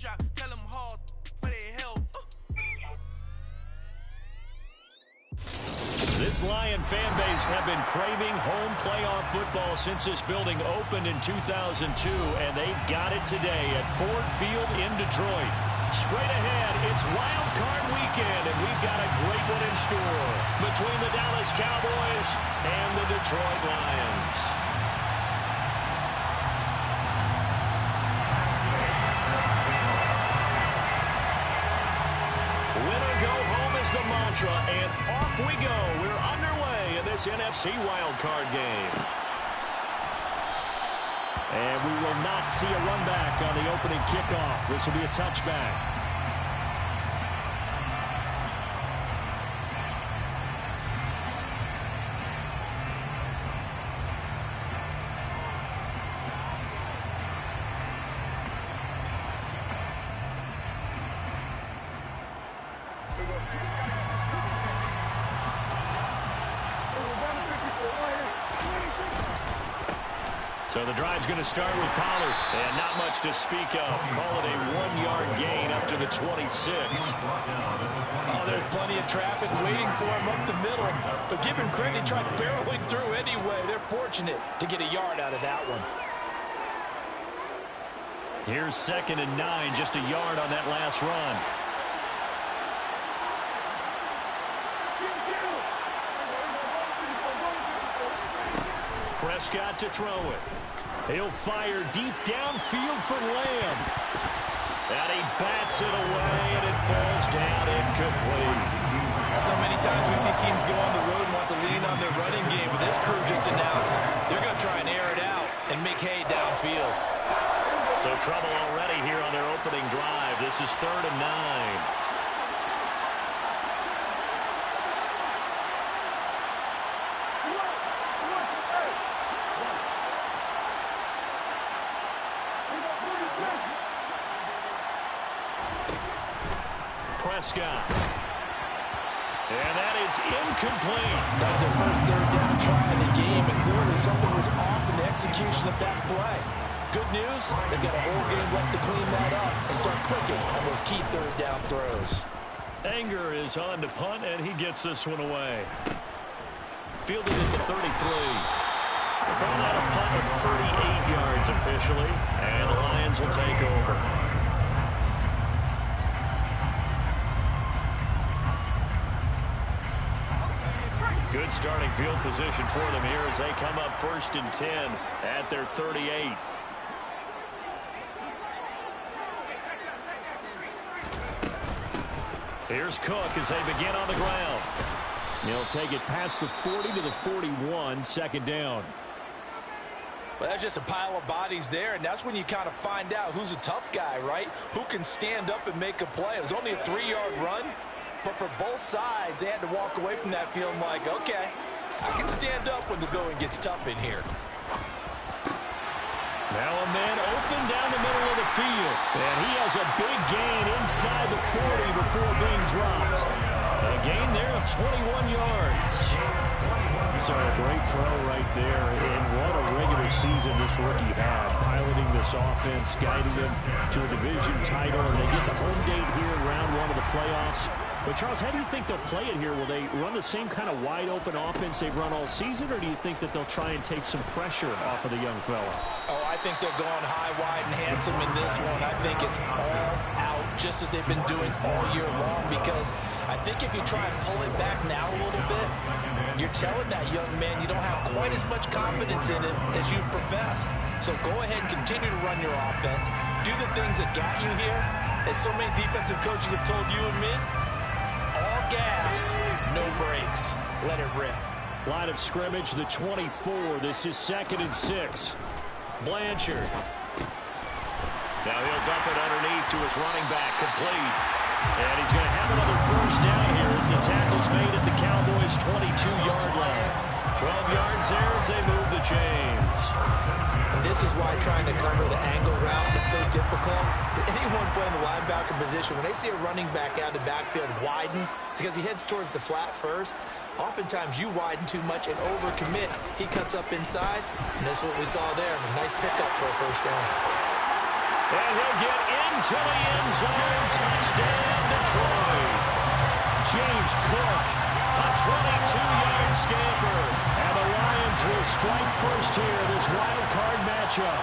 This Lion fan base have been craving home playoff football since this building opened in 2002, and they've got it today at Ford Field in Detroit. Straight ahead, it's Wild Card Weekend, and we've got a great one in store between the Dallas Cowboys and the Detroit Lions. Winner go home is the mantra, and off we go. We're underway in this NFC wildcard game. And we will not see a run back on the opening kickoff. This will be a touchback. So the drive's going to start with Pollard, and not much to speak of. Call it a 1-yard gain up to the 26. Oh, there's plenty of traffic waiting for him up the middle. But give him credit, he tried barreling through anyway. They're fortunate to get a yard out of that one. Here's 2nd and 9, just a yard on that last run. Prescott to throw it. He'll fire deep downfield for Lamb. And he bats it away, and it falls down incomplete. So many times we see teams go on the road and want to lean on their running game, but this crew just announced they're going to try and air it out and make hay downfield. So trouble already here on their opening drive. This is 3rd and 9. Prescott. And that is incomplete. That was their first 3rd down try in the game, and clearly something was off in the execution of that play. Good news, they've got a whole game left to clean that up and start clicking on those key 3rd down throws. Anger is on to punt, and he gets this one away. Fielded at the 33. They're calling out a punt of 38 yards officially, and the Lions will take over. Good starting field position for them here as they come up 1st and 10 at their 38. Here's Cook as they begin on the ground. He'll take it past the 40 to the 41, 2nd down. Well, that's just a pile of bodies there, and that's when you kind of find out who's a tough guy, right? Who can stand up and make a play. It was only a 3-yard run. But for both sides, they had to walk away from that feeling like, okay, I can stand up when the going gets tough in here. Now a man open down the middle of the field. And he has a big gain inside the 40 before being dropped. A gain there of 21 yards. So a great throw right there. And what a regular season this rookie had. Piloting this offense, guiding them to a division title. And they get the home date here in round 1 of the playoffs. But, Charles, how do you think they'll play it here? Will they run the same kind of wide-open offense they've run all season, or do you think that they'll try and take some pressure off of the young fella? Oh, I think they're going high, wide, and handsome in this one. I think it's all out, just as they've been doing all year long, because I think if you try and pull it back now a little bit, you're telling that young man you don't have quite as much confidence in him as you've professed. So go ahead and continue to run your offense. Do the things that got you here. As so many defensive coaches have told you and me, all gas, no brakes. Let it rip. Line of scrimmage, the 24. This is 2nd and 6. Blanchard. Now he'll dump it underneath to his running back, complete. And he's going to have another 1st down here as the tackle's made at the Cowboys' 22-yard line. 12 yards there as they move the chains. And this is why trying to cover the angle route is so difficult. Anyone playing the linebacker position, when they see a running back out of the backfield widen because he heads towards the flat first, oftentimes you widen too much and overcommit. He cuts up inside, and that's what we saw there. A nice pickup for a 1st down. And And he'll get into the end zone. Touchdown, Detroit. James Cook, a 22-yard scamper. And the Lions will strike first here, this wild card matchup.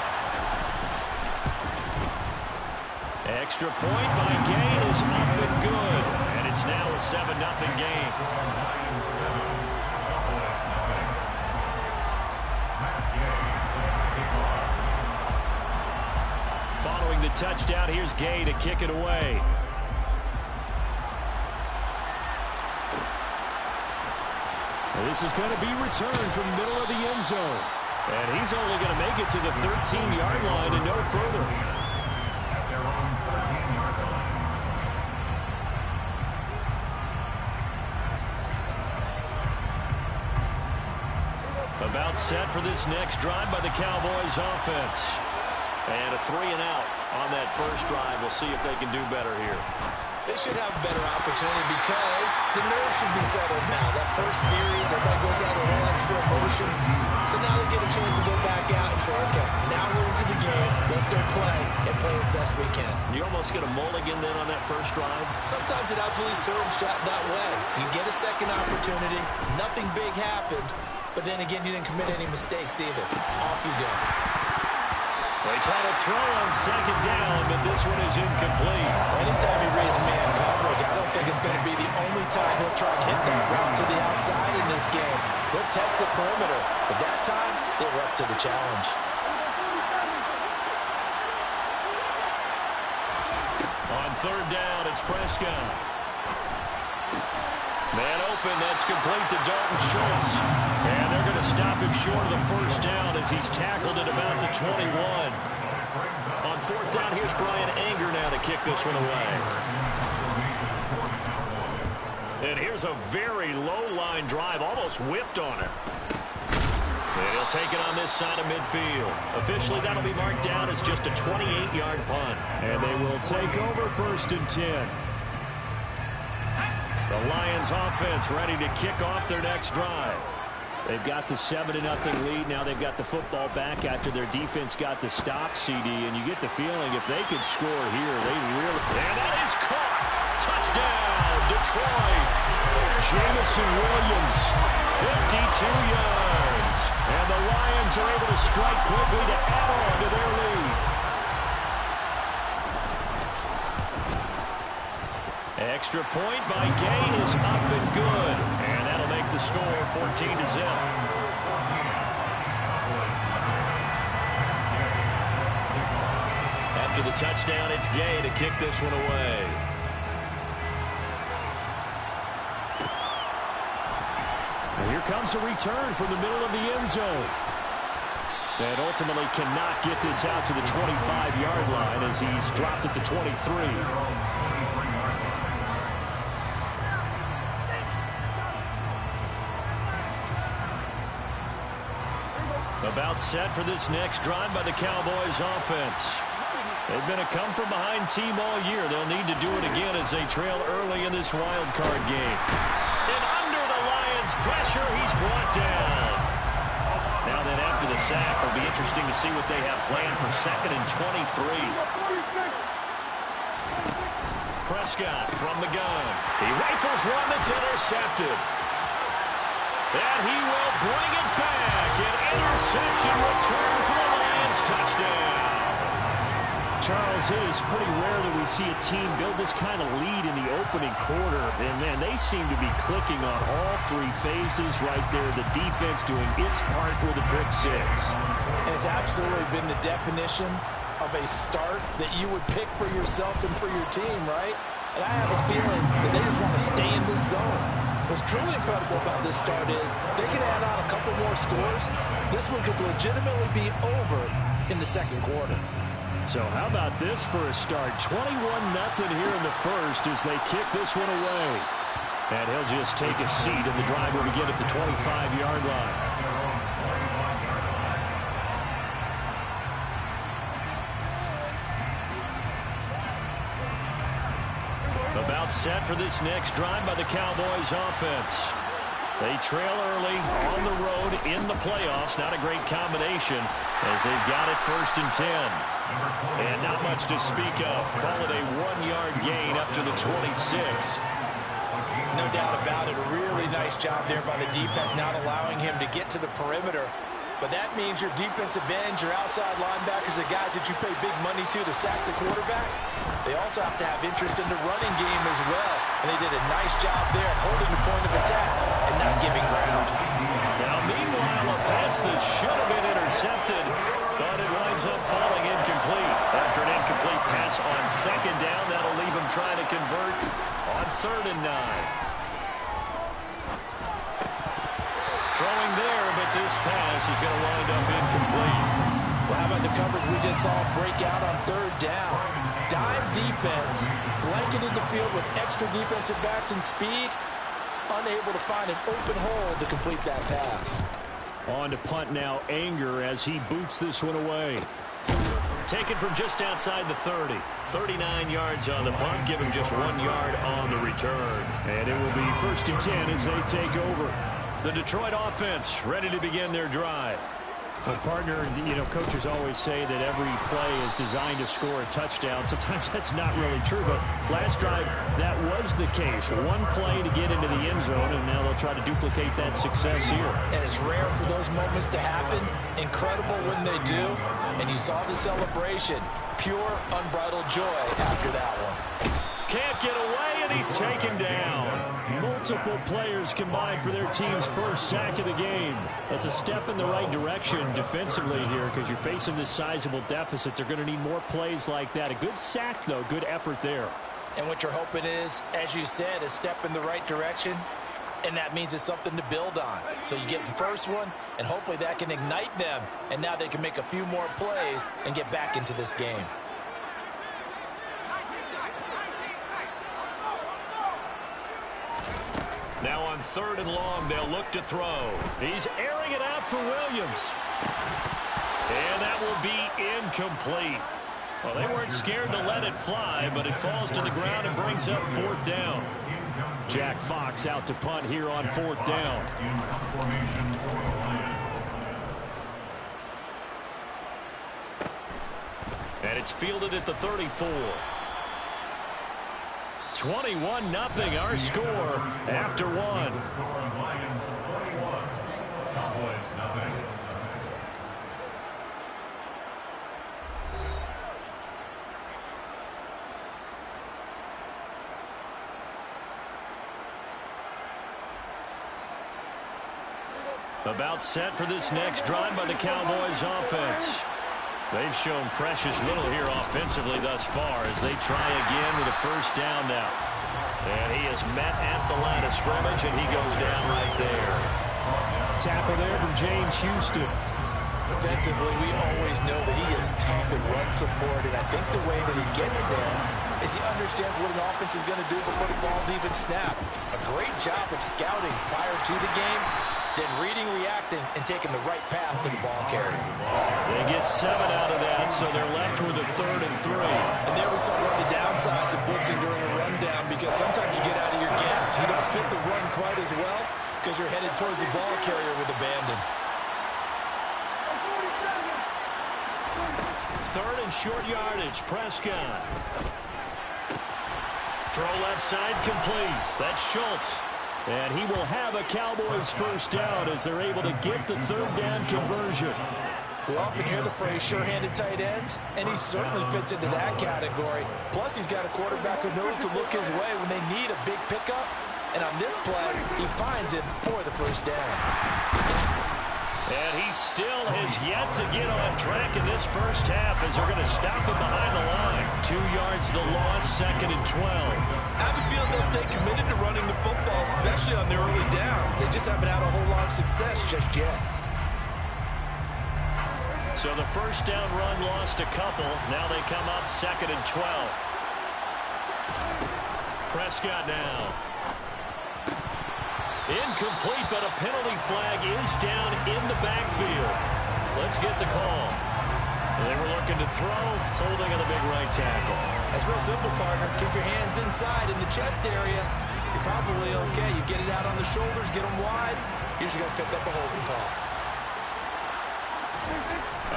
Extra point by Gay is up and good. And it's now a 7-0 game. Following the touchdown, here's Gay to kick it away. Well, this is going to be returned from the middle of the end zone. And he's only going to make it to the 13-yard line and no further. About set for this next drive by the Cowboys offense. And a 3-and-out on that first drive. We'll see if they can do better here. They should have a better opportunity because the nerves should be settled now. That first series, everybody goes out a little extra emotion. So now they get a chance to go back out and say, okay, now we're into the game. Let's go play and play as best we can. You almost get a mulligan then on that first drive? Sometimes it absolutely serves that way. You get a second opportunity. Nothing big happened. But then again, you didn't commit any mistakes either. Off you go. They try to throw on second down, but this one is incomplete. Anytime he reads man coverage, I don't think it's going to be the only time he'll try and hit that route to the outside in this game. He'll test the perimeter, but that time, they were up to the challenge. On third down, it's Prescott. Man open, that's complete to Dalton Schultz. And they're going to stop him short of the first down as he's tackled at about the 21. On fourth down, here's Brian Anger now to kick this one away. And here's a very low-line drive, almost whiffed on it. And he'll take it on this side of midfield. Officially, that'll be marked down as just a 28-yard punt. And they will take over first and 10. The Lions offense ready to kick off their next drive. They've got the 7-0 lead. Now they've got the football back after their defense got the stop, CD. And you get the feeling if they could score here, they really... And that is caught. Touchdown, Detroit. Jamison Williams, 52 yards. And the Lions are able to strike quickly to add on to their lead. Extra point by Gay is up and good. And that'll make the score 14-0. After the touchdown, it's Gay to kick this one away. And here comes a return from the middle of the end zone. And ultimately cannot get this out to the 25-yard line as he's dropped at the 23. About set for this next drive by the Cowboys offense. They've been a come-from-behind team all year. They'll need to do it again as they trail early in this wild card game. And under the Lions' pressure, he's brought down. Now then, after the sack, it'll be interesting to see what they have planned for 2nd and 23. Prescott from the gun. He rifles one that's intercepted. And he will bring it back. An interception return for the Lions. Touchdown. Charles, it is pretty rare that we see a team build this kind of lead in the opening quarter. And, man, they seem to be clicking on all three phases right there. The defense doing its part with a pick six. It's absolutely been the definition of a start that you would pick for yourself and for your team, right? And I have a feeling that they just want to stay in this zone. What's truly incredible about this start is they can add on a couple more scores. This one could legitimately be over in the second quarter. So how about this for a start? 21-0 here in the first as they kick this one away. And he'll just take a seat, and the drive will begin at the 25-yard line. About set for this next drive by the Cowboys offense. They trail early on the road in the playoffs. Not a great combination as they've got it 1st and 10. And not much to speak of. Call it a 1-yard gain up to the 26. No doubt about it. A really nice job there by the defense, not allowing him to get to the perimeter. But that means your defensive ends, your outside linebackers, the guys that you pay big money to sack the quarterback, they also have to have interest in the running game as well. And they did a nice job there holding the point of attack and not giving ground. Now, meanwhile, a pass that should have been intercepted, but it winds up falling incomplete. After an incomplete pass on 2nd down, that'll leave them trying to convert on 3rd and 9. Throwing there, but this pass is going to wind up incomplete. Well, how about the coverage we just saw break out on 3rd down? Dime defense, blanketed the field with extra defensive backs and speed, unable to find an open hole to complete that pass. On to punt now, Anger as he boots this one away. Taken from just outside the 30. 39 yards on the punt, give him just 1 yard on the return. And it will be 1st and 10 as they take over. The Detroit offense ready to begin their drive. But partner, you know, coaches always say that every play is designed to score a touchdown. Sometimes that's not really true, but last drive, that was the case. One play to get into the end zone, and now they'll try to duplicate that success here. And it's rare for those moments to happen. Incredible when they do. And you saw the celebration. Pure, unbridled joy after that one. Can't get away, and he's taken down. Multiple players combined for their team's 1st sack of the game. That's a step in the right direction defensively here because you're facing this sizable deficit. They're going to need more plays like that. A good sack, though. Good effort there. And what you're hoping is, as you said, a step in the right direction. And that means it's something to build on. So you get the first one, and hopefully that can ignite them. And now they can make a few more plays and get back into this game. Now on 3rd and long, they'll look to throw. He's airing it out for Williams. And that will be incomplete. Well, they weren't scared to let it fly, but it falls to the ground and brings up 4th down. Jack Fox out to punt here on 4th down. And it's fielded at the 34. 21-0 our score after 1. About set for this next drive by the Cowboys offense. They've shown precious little here offensively thus far as they try again with a 1st down now. And he is met at the line of scrimmage, and he goes down right there. Tackle there from James Houston. Defensively, we always know that he is tough in run support, and I think the way that he gets there is he understands what an offense is going to do before the ball's even snapped. A great job of scouting prior to the game, then reading, reacting, and taking the right path to the ball carrier. They get 7 out of that, so they're left with a 3rd and 3. And there we saw one of the downsides of blitzing during a rundown, because sometimes you get out of your gaps. You don't fit the run quite as well because you're headed towards the ball carrier with abandon. 3rd and short yardage, Prescott. Throw left side complete. That's Schultz. And he will have a Cowboys 1st down as they're able to get the 3rd down conversion. We often hear the phrase sure-handed tight ends, and he certainly fits into that category. Plus, he's got a quarterback who knows to look his way when they need a big pickup. And on this play, he finds him for the 1st down. And he still has yet to get on track in this 1st half as they're going to stop him behind the line. 2 yards the loss, 2nd and 12. I have a feeling they'll stay committed to running the football, especially on their early downs. They just haven't had a whole lot of success just yet. So the 1st down run lost a couple. Now they come up 2nd and 12. Prescott now. Incomplete, but a penalty flag is down in the backfield. Let's get the call. They were looking to throw, holding on the big right tackle. That's real simple, partner. Keep your hands inside in the chest area. you're probably okay. You get it out on the shoulders, get them wide. Usually going to pick up a holding call.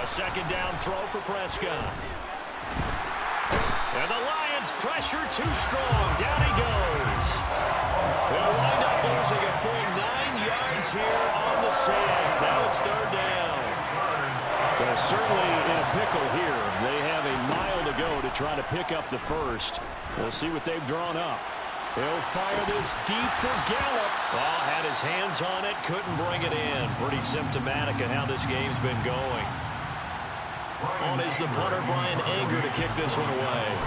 A second down throw for Prescott. And the Lions pressure too strong. Down he goes. They'll wind up losing a full 9 yards here on the sack. Now it's third down. Well, certainly in a pickle here. They have a mile to go to try to pick up the first. We'll see what they've drawn up. He'll fire this deep for Gallup. Well, had his hands on it, couldn't bring it in. Pretty symptomatic of how this game's been going. On is the punter, Brian Anger, to kick this one away.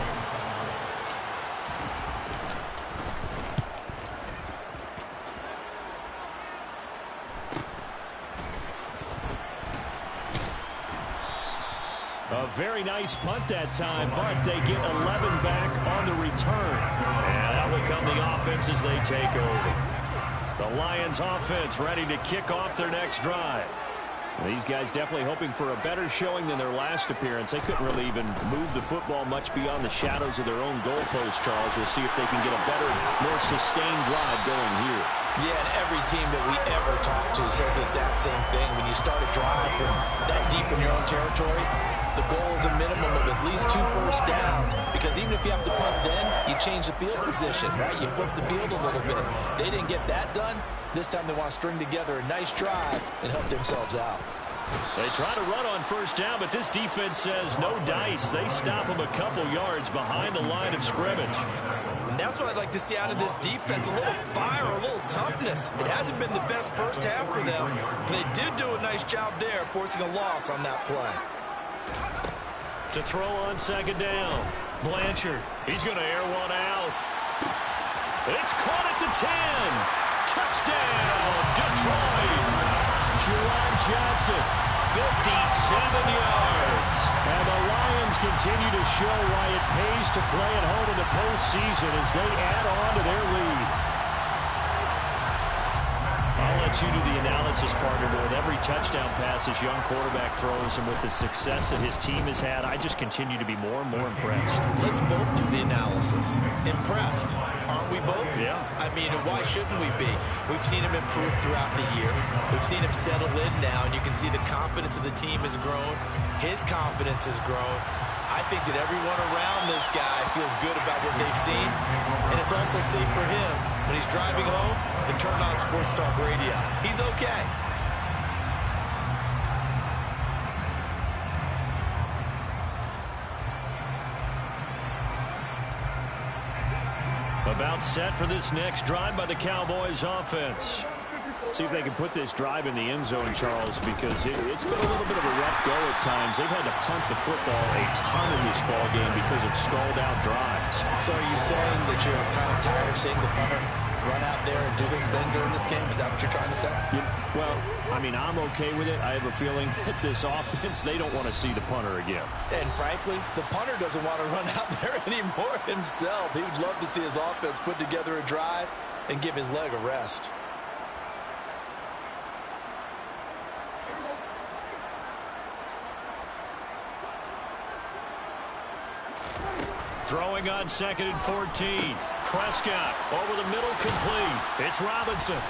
A very nice punt that time, but they get 11 back on the return. And out will come the offense as they take over. The Lions offense ready to kick off their next drive. These guys definitely hoping for a better showing than their last appearance. They couldn't really even move the football much beyond the shadows of their own goalpost, Charles. We'll see if they can get a better, more sustained drive going here. Yeah, and every team that we ever talk to says the exact same thing. When you start a drive from that deep in your own territory, the goal is a minimum of at least 2 first downs, because even if you have to punt then, you change the field position, right? You flip the field a little bit. They didn't get that done. This time they want to string together a nice drive and help themselves out. They try to run on first down, but this defense says no dice. They stop them a couple yards behind the line of scrimmage. And that's what I'd like to see out of this defense, a little fire, a little toughness. It hasn't been the best first half for them, but they did do a nice job there, forcing a loss on that play. To throw on second down. Blanchard, he's going to air one out. It's caught at the 10. Touchdown, Detroit. Jerron Johnson, 57 yards. And the Lions continue to show why it pays to play at home in the postseason as they add on to their lead. I'll let you do the analysis, partner, but with every touchdown pass this young quarterback throws and with the success that his team has had, I just continue to be more and more impressed. Let's both do the analysis. Impressed, aren't we both? Yeah. I mean, why shouldn't we be? We've seen him improve throughout the year. We've seen him settle in now, and you can see the confidence of the team has grown. His confidence has grown. I think that everyone around this guy feels good about what they've seen, and it's also safe for him when he's driving home to turn on Sports Talk Radio. He's okay. About set for this next drive by the Cowboys offense. See if they can put this drive in the end zone, Charles, because it's been a little bit of a rough go at times. They've had to punt the football a ton in this ball game because of stalled-out drives. So are you saying that you're kind of tired of seeing the punter run out there and do this thing during this game? Is that what you're trying to say? Yeah, well, I mean, I'm okay with it. I have a feeling that this offense, they don't want to see the punter again. And frankly, the punter doesn't want to run out there anymore himself. He would love to see his offense put together a drive and give his leg a rest. Throwing on 2nd and 14. Prescott over the middle, complete. It's Robinson.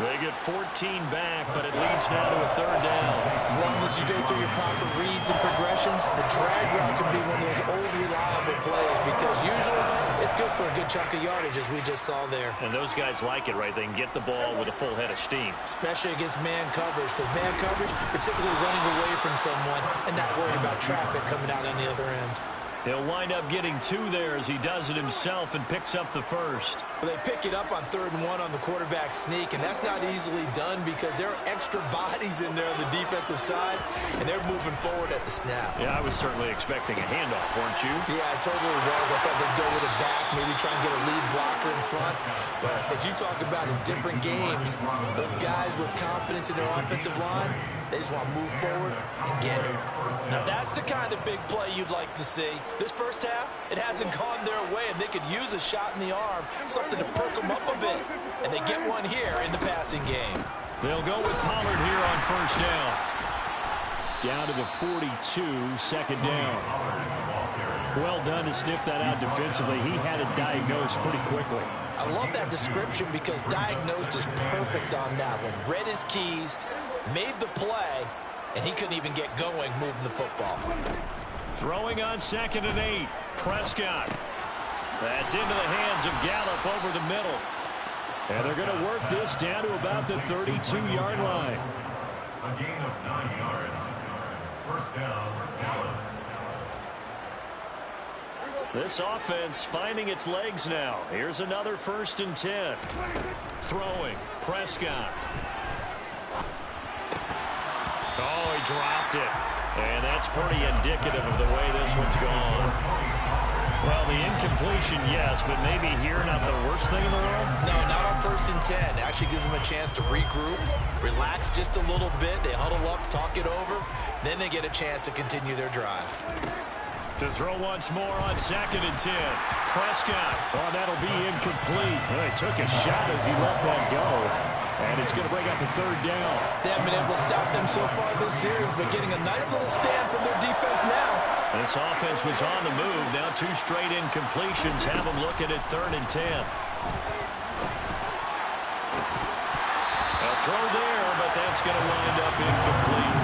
They get 14 back, but it leads now to a third down. As long as you go through your proper reads and progressions, the drag route can be one of those old reliable plays because usually it's good for a good chunk of yardage, as we just saw there. And those guys like it, right? They can get the ball with a full head of steam. Especially against man coverage, because man coverage, you're typically running away from someone and not worried about traffic coming out on the other end. He'll wind up getting 2 there as he does it himself and picks up the first. Well, they pick it up on 3rd and 1 on the quarterback sneak, and that's not easily done because there are extra bodies in there on the defensive side, and they're moving forward at the snap. Yeah, I was certainly expecting a handoff, weren't you? Yeah, I totally was. I thought they'd go with it back, maybe try and get a lead blocker in front. But as you talk about in different games, those guys with confidence in their offensive line, they just want to move forward and get it. Now, that's the kind of big play you'd like to see. This first half, it hasn't gone their way, and they could use a shot in the arm, something to perk them up a bit. And they get one here in the passing game. They'll go with Pollard here on first down. Down to the 42, 2nd down. Well done to sniff that out defensively. He had it diagnosed pretty quickly. I love that description because diagnosed is perfect on that one. Read his keys, made the play, and he couldn't even get going moving the football. Throwing on 2nd and 8. Prescott. That's into the hands of Gallup over the middle. And they're going to work this down to about the 32-yard line. A gain of 9 yards. First down, Dallas. This offense finding its legs now. Here's another 1st and 10. Throwing. Prescott. Oh, he dropped it. And that's pretty indicative of the way this one's gone. Well, the incompletion, yes, but maybe here not the worst thing in the world? No, not on 1st and 10. It actually gives them a chance to regroup, relax just a little bit. They huddle up, talk it over. Then they get a chance to continue their drive. To throw once more on 2nd and 10. Prescott. Oh, that'll be incomplete. Well, he took a shot as he let that go. And it's going to bring up a 3rd down. They haven't been able to stop them so far this series, but getting a nice little stand from their defense now. This offense was on the move. Now 2 straight incompletions have them looking at 3rd and 10. A throw there, but that's going to wind up incomplete.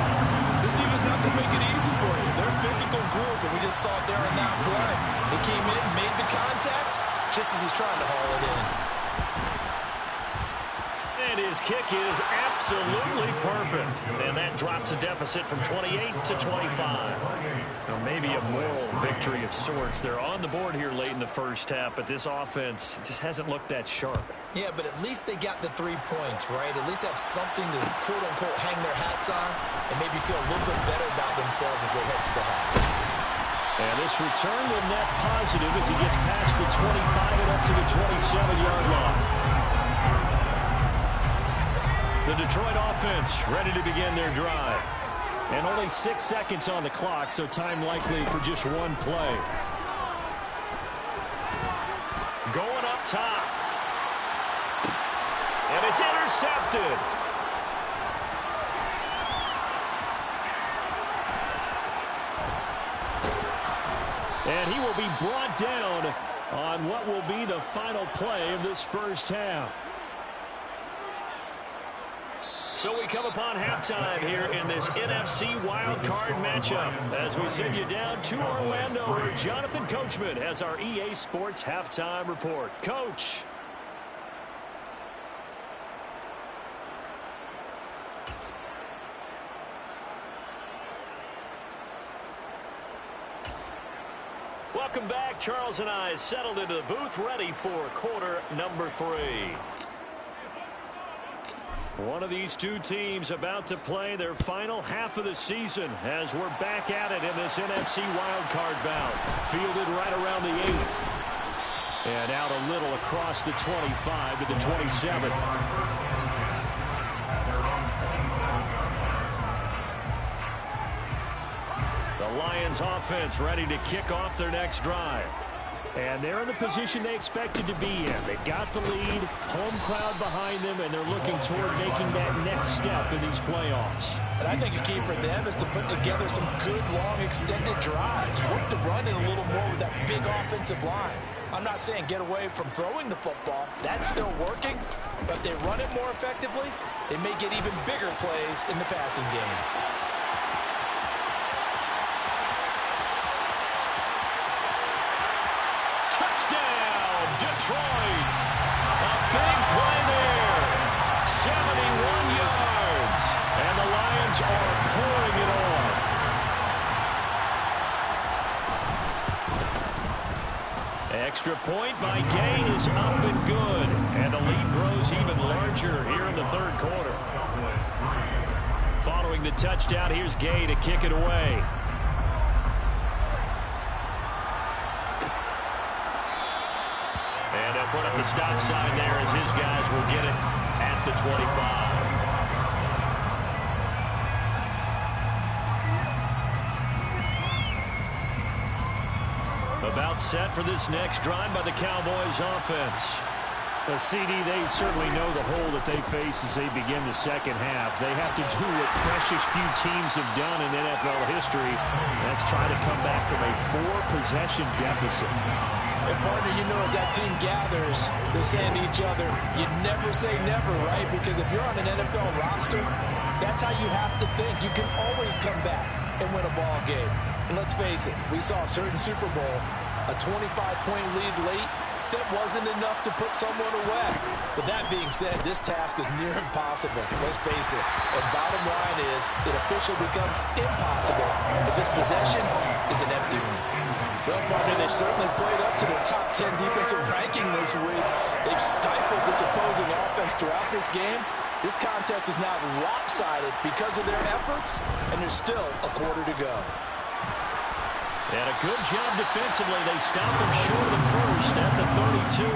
This team is not going to make it easy for you. They're a physical group, and we just saw it there in that play. They came in, made the contact, just as he's trying to haul it in. And his kick is absolutely perfect. And that drops a deficit from 28 to 25. Or maybe a moral victory of sorts. They're on the board here late in the first half, but this offense just hasn't looked that sharp. Yeah, but at least they got the 3 points, right? At least have something to, quote-unquote, hang their hats on and maybe feel a little bit better about themselves as they head to the half. And this return will net positive as he gets past the 25 and up to the 27-yard line. The Detroit offense ready to begin their drive. And only 6 seconds on the clock, so time likely for just one play. Going up top. And it's intercepted. And he will be brought down on what will be the final play of this first half. So we come upon halftime here in this NFC wildcard matchup as we send you down to Orlando where Jonathan Coachman has our EA Sports halftime report. Coach. Welcome back. Charles and I settled into the booth ready for quarter number 3. One of these two teams about to play their final half of the season as we're back at it in this NFC wildcard bout. Fielded right around the 8. And out a little across the 25 to the 27. The Lions offense ready to kick off their next drive. And they're in the position they expected to be in. They've got the lead, home crowd behind them, and they're looking toward making that next step in these playoffs. And I think a key for them is to put together some good, long, extended drives. Work to run it a little more with that big offensive line. I'm not saying get away from throwing the football. That's still working. But if they run it more effectively, they may get even bigger plays in the passing game. Detroit. A big play there. 71 yards. And the Lions are pouring it on. Extra point by Gay is up and good. And the lead grows even larger here in the third quarter. Following the touchdown, here's Gay to kick it away. And they'll put up the stop sign there as his guys will get it at the 25. About set for this next drive by the Cowboys offense. The CD, they certainly know the hole that they face as they begin the second half. They have to do what precious few teams have done in NFL history. That's try to come back from a 4-possession deficit. And partner, you know, as that team gathers, they're saying to each other, you never say never, right? Because if you're on an NFL roster, that's how you have to think. You can always come back and win a ball game. And let's face it, we saw a certain Super Bowl, a 25-point lead late, that wasn't enough to put someone away. But that being said, this task is near impossible. Let's face it. And bottom line is, it officially becomes impossible if this possession is an empty one. Well, partner, they've certainly played up to their top 10 defensive ranking this week. They've stifled this opposing offense throughout this game. This contest is now lopsided because of their efforts, and there's still a quarter to go. And a good job defensively. They stopped him short of the first at the 32.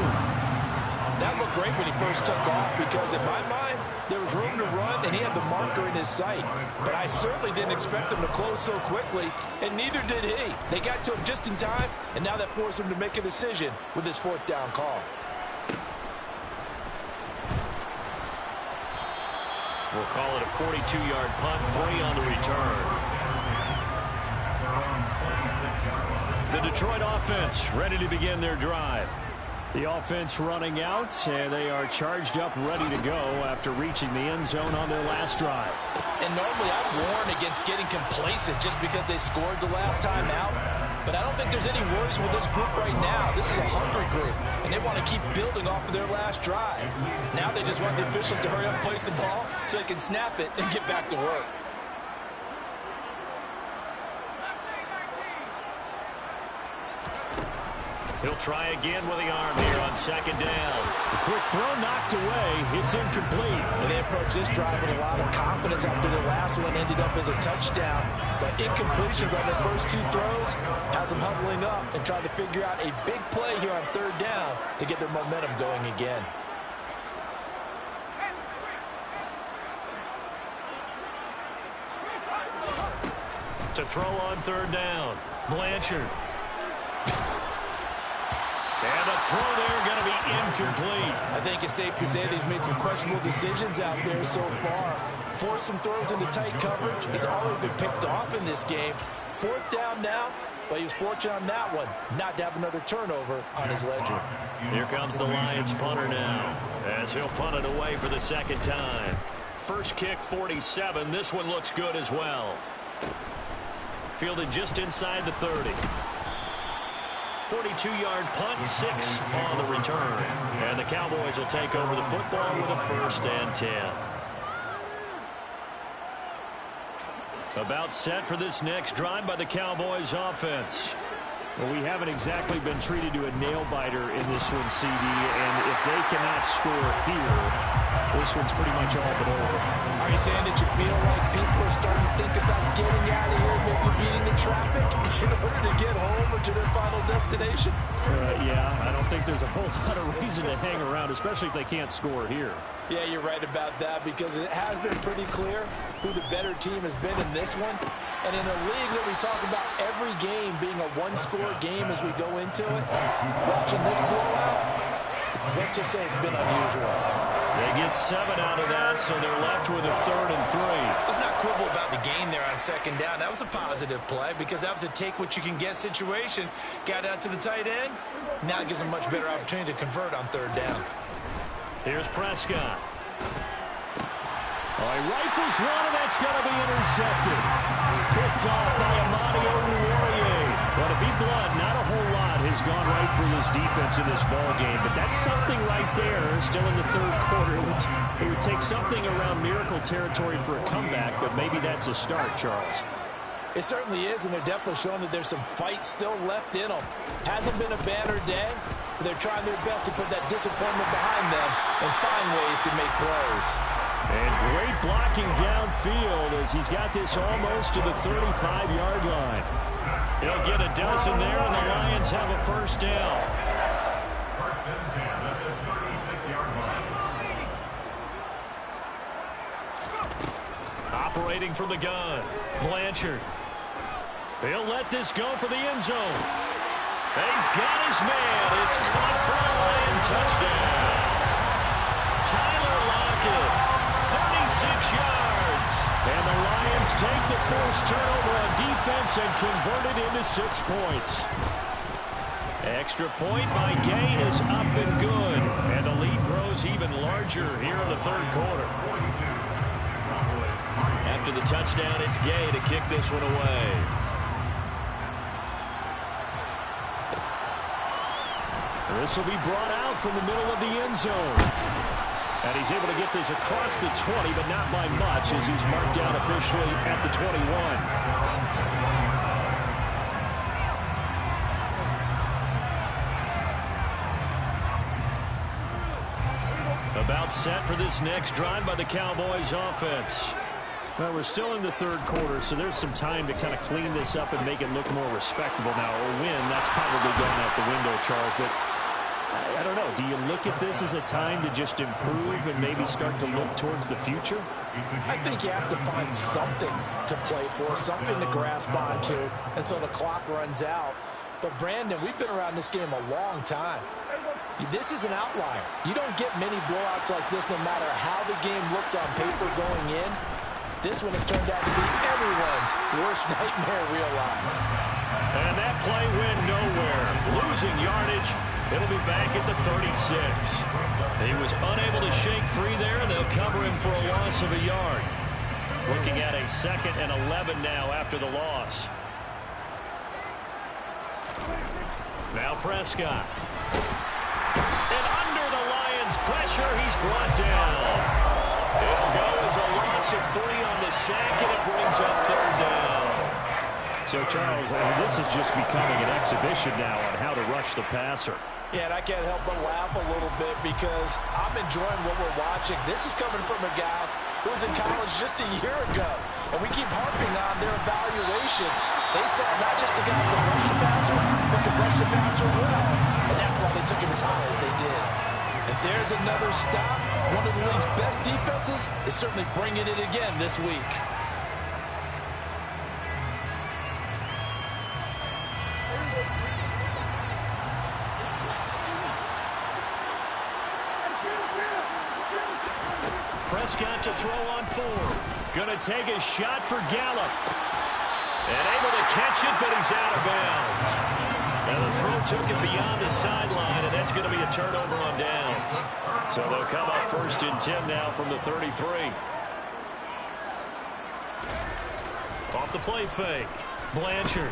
That looked great when he first took off because, in my mind, there was room to run, and he had the marker in his sight. But I certainly didn't expect him to close so quickly, and neither did he. They got to him just in time, and now that forced him to make a decision with his 4th down call. We'll call it a 42-yard punt, 3 on the return. The Detroit offense ready to begin their drive. The offense running out, and they are charged up, ready to go after reaching the end zone on their last drive. And normally I warn against getting complacent just because they scored the last time out. But I don't think there's any worries with this group right now. This is a hungry group, and they want to keep building off of their last drive. Now they just want the officials to hurry up and place the ball so they can snap it and get back to work. He'll try again with the arm here on 2nd down. A quick throw knocked away. It's incomplete. And they approached this drive with a lot of confidence after the last one ended up as a touchdown. But incompletions on their first 2 throws has them huddling up and trying to figure out a big play here on 3rd down to get their momentum going again. To throw on 3rd down, Blanchard. And the throw there going to be incomplete. I think it's safe to say that he's made some questionable decisions out there so far. Forced some throws into tight coverage. He's already been picked off in this game. 4th down now, but he was fortunate on that one not to have another turnover on his ledger. Here comes the Lions punter now as he'll punt it away for the 2nd time. First kick, 47. This one looks good as well. Fielded just inside the 30. 42-yard punt, 6 on the return. And the Cowboys will take over the football with a 1st and 10. About set for this next drive by the Cowboys offense. Well, we haven't exactly been treated to a nail-biter in this one, CD, and if they cannot score here, this one's pretty much all but over. Are you saying that you feel like people are starting to think about getting out of here, maybe beating the traffic in order to get home or to their final destination? Yeah, I don't think there's a whole lot of reason to hang around, especially if they can't score here. Yeah, you're right about that because it has been pretty clear who the better team has been in this one. And in a league that we talk about every game being a 1-score game as we go into it, watching this blowout, let's just say it's been unusual. They get 7 out of that, so they're left with a 3rd and 3. Let's not quibble about the gain there on 2nd down. That was a positive play because that was a take-what-you-can-get situation. Got out to the tight end. Now it gives them a much better opportunity to convert on 3rd down. Here's Prescott. Oh, he rifles one, and that's going to be intercepted. Picked off by Amadi Oruwariye. Well, to be blunt, not a whole lot has gone right for this defense in this ball game, but that's something right there. Still in the 3rd quarter. It would take something around miracle territory for a comeback, but maybe that's a start, Charles. It certainly is, and they're definitely showing that there's some fight still left in them. Hasn't been a banner day, but they're trying their best to put that disappointment behind them and find ways to make plays. And great blocking downfield as he's got this almost to the 35-yard line. He'll get a dozen there, and the Lions have a 1st down. 1st and 10 at the 36-yard line. Operating from the gun, Blanchard. He'll let this go for the end zone. He's got his man. It's caught for a Lion touchdown. Tyler Lockett, 36 yards. And the Lions take the first turnover on defense and convert it into 6 points. Extra point by Gay is up and good. And the lead grows even larger here in the third quarter. After the touchdown, it's Gay to kick this one away. This will be brought out from the middle of the end zone. And he's able to get this across the 20, but not by much, as he's marked down officially at the 21. About set for this next drive by the Cowboys offense. Well, we're still in the third quarter, so there's some time to kind of clean this up and make it look more respectable now. A win, that's probably gone out the window, Charles, but I don't know. Do you look at this as a time to just improve and maybe start to look towards the future? I think you have to find something to play for, something to grasp onto until the clock runs out. But, Brandon, we've been around this game a long time. This is an outlier. You don't get many blowouts like this no matter how the game looks on paper going in. This one has turned out to be everyone's worst nightmare realized. And that play went nowhere. Losing yardage. It'll be back at the 36. He was unable to shake free there, and they'll cover him for a loss of a yard. Looking at a 2nd and 11 now after the loss. Now Prescott. And under the Lions' pressure, he's brought down. It'll go as a loss of 3 on the sack, and it brings up 3rd down. So, Charles, this is just becoming an exhibition now on how to rush the passer. Yeah, and I can't help but laugh a little bit because I'm enjoying what we're watching. This is coming from a guy who was in college just a year ago, and we keep harping on their evaluation. They saw not just a guy who could rush the passer, but could rush the passer well, and that's why they took him as high as they did. And there's another stop. One of the league's best defenses is certainly bringing it again this week. Prescott to throw on 4. Going to take a shot for Gallup. And able to catch it, but he's out of bounds. And the throw took it beyond the sideline, and that's going to be a turnover on downs. So they'll come up 1st and 10 now from the 33. Off the play fake. Blanchard.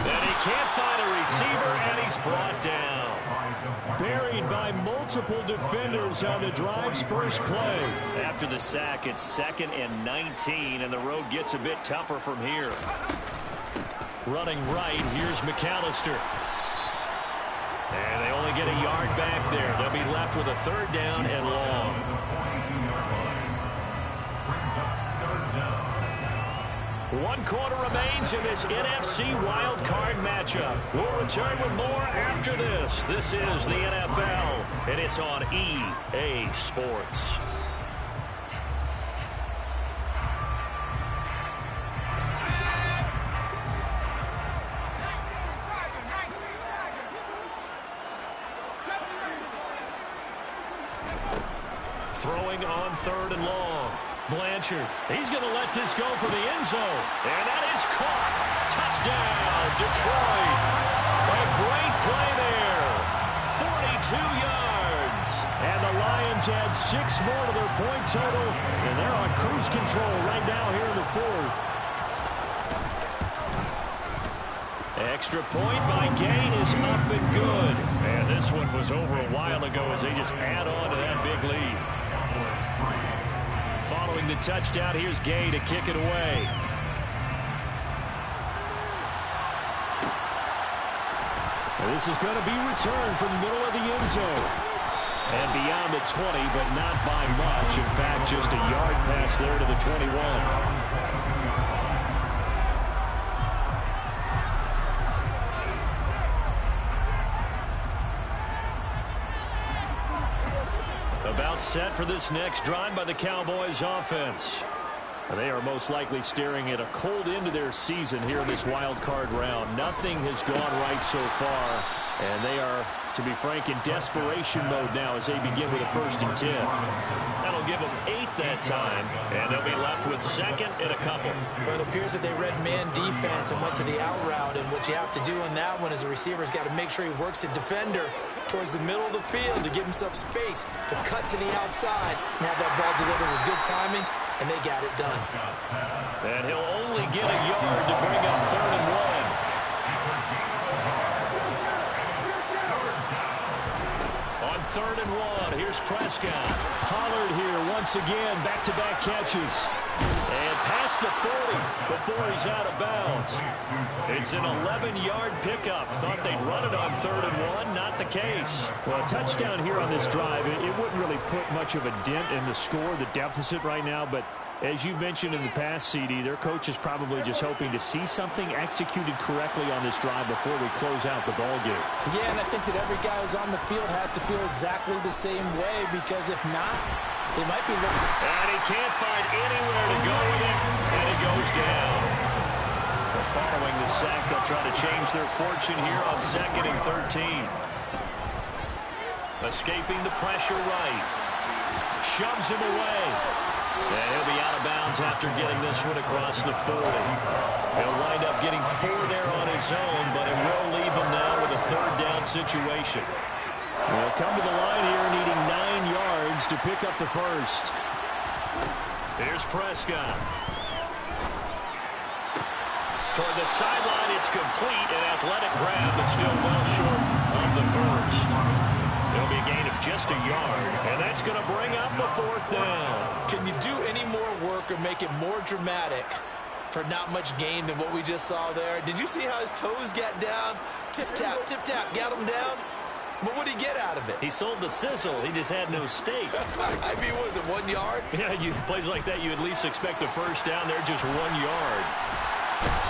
And he can't find a receiver, and he's brought down. Buried by multiple defenders on the drive's first play. After the sack, it's 2nd and 19, and the road gets a bit tougher from here. Running right, here's McAllister. And they only get a yard back there. They'll be left with a 3rd down and long. One quarter remains in this NFC wildcard matchup. We'll return with more after this. This is the NFL, and it's on EA Sports. Throwing on 3rd and long. Blanchard, he's going to let this go for the end zone. And that is caught. Touchdown, Detroit. A great play there. 42 yards. And the Lions add 6 more to their point total. And they're on cruise control right now here in the 4th. Extra point by Gay is up and good. And this one was over a while ago as they just add on to that big lead. Following the touchdown, here's Gay to kick it away. This is going to be returned from the middle of the end zone. And beyond the 20, but not by much. In fact, just a yard pass there to the 21. About set for this next drive by the Cowboys offense. They are most likely staring at a cold end to their season here in this wild card round. Nothing has gone right so far, and they are, to be frank, in desperation mode now as they begin with a 1st and 10. That'll give them 8 that time, and they'll be left with 2nd and a couple. But it appears that they read man defense and went to the out route, and what you have to do on that one is the receiver's got to make sure he works the defender towards the middle of the field to give himself space to cut to the outside and have that ball delivered with good timing, and they got it done. And he'll only get a yard to bring up 3rd and 1. On 3rd and 1, here's Prescott. Pollard here once again, back-to-back catches. And past the 40 before he's out of bounds. It's an 11-yard pickup. Thought they'd run it on 3rd and 1. Not the case. Well, a touchdown here on this drive, it wouldn't really put much of a dent in the score, the deficit right now, but as you've mentioned in the past, CD, their coach is probably just hoping to see something executed correctly on this drive before we close out the ball game. Yeah, and I think that every guy who's on the field has to feel exactly the same way, because if not, they might be looking. And he can't find anywhere to go with it, and he goes down. Well, following the sack, they'll try to change their fortune here on 2nd and 13. Escaping the pressure right. Shoves him away. And he'll be out of bounds after getting this one across the 40. He'll wind up getting 4 there on his own, but it will leave him now with a 3rd down situation. Well, come to the line here needing 9 yards to pick up the 1st. Here's Prescott. Toward the sideline, it's complete. An athletic grab, but still well short of the 1st. It'll be a gain of just a yard, and that's going to bring up the 4th down. Can you do any more work or make it more dramatic for not much gain than what we just saw there? Did you see how his toes got down? Tip-tap, got him down. But what did he get out of it? He sold the sizzle. He just had no steak. I mean, was it 1 yard? Yeah, plays like that, you at least expect a 1st down. They're just 1 yard.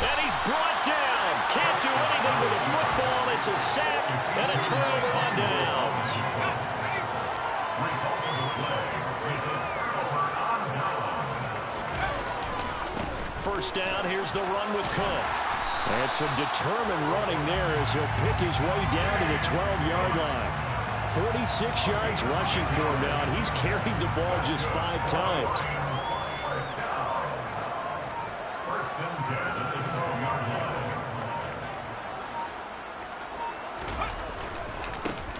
And he's brought down. Can't do anything with a football. It's a sack and a turnover on downs. First down, here's the run with Cook. And some determined running there as he'll pick his way down to the 12-yard line. 46 yards rushing for him now, and he's carried the ball just 5 times.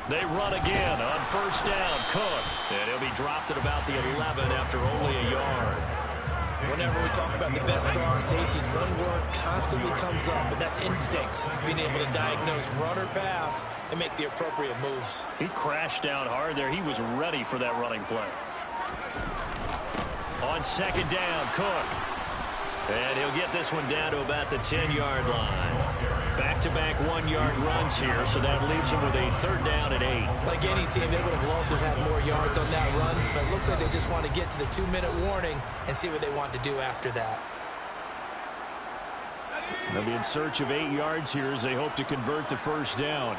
They run again on 1st down. Cook. And he'll be dropped at about the 11 after only a yard. Whenever we talk about the best strong safeties, one word constantly comes up, and that's instinct. Being able to diagnose run or pass and make the appropriate moves. He crashed down hard there. He was ready for that running play. On 2nd down, Cook. And he'll get this one down to about the 10-yard line. Back-to-back 1-yard runs here, so that leaves him with a 3rd down and 8. Like any team, they would have loved to have more yards on that run, but it looks like they just want to get to the 2-minute warning and see what they want to do after that. They'll be in search of 8 yards here as they hope to convert the 1st down.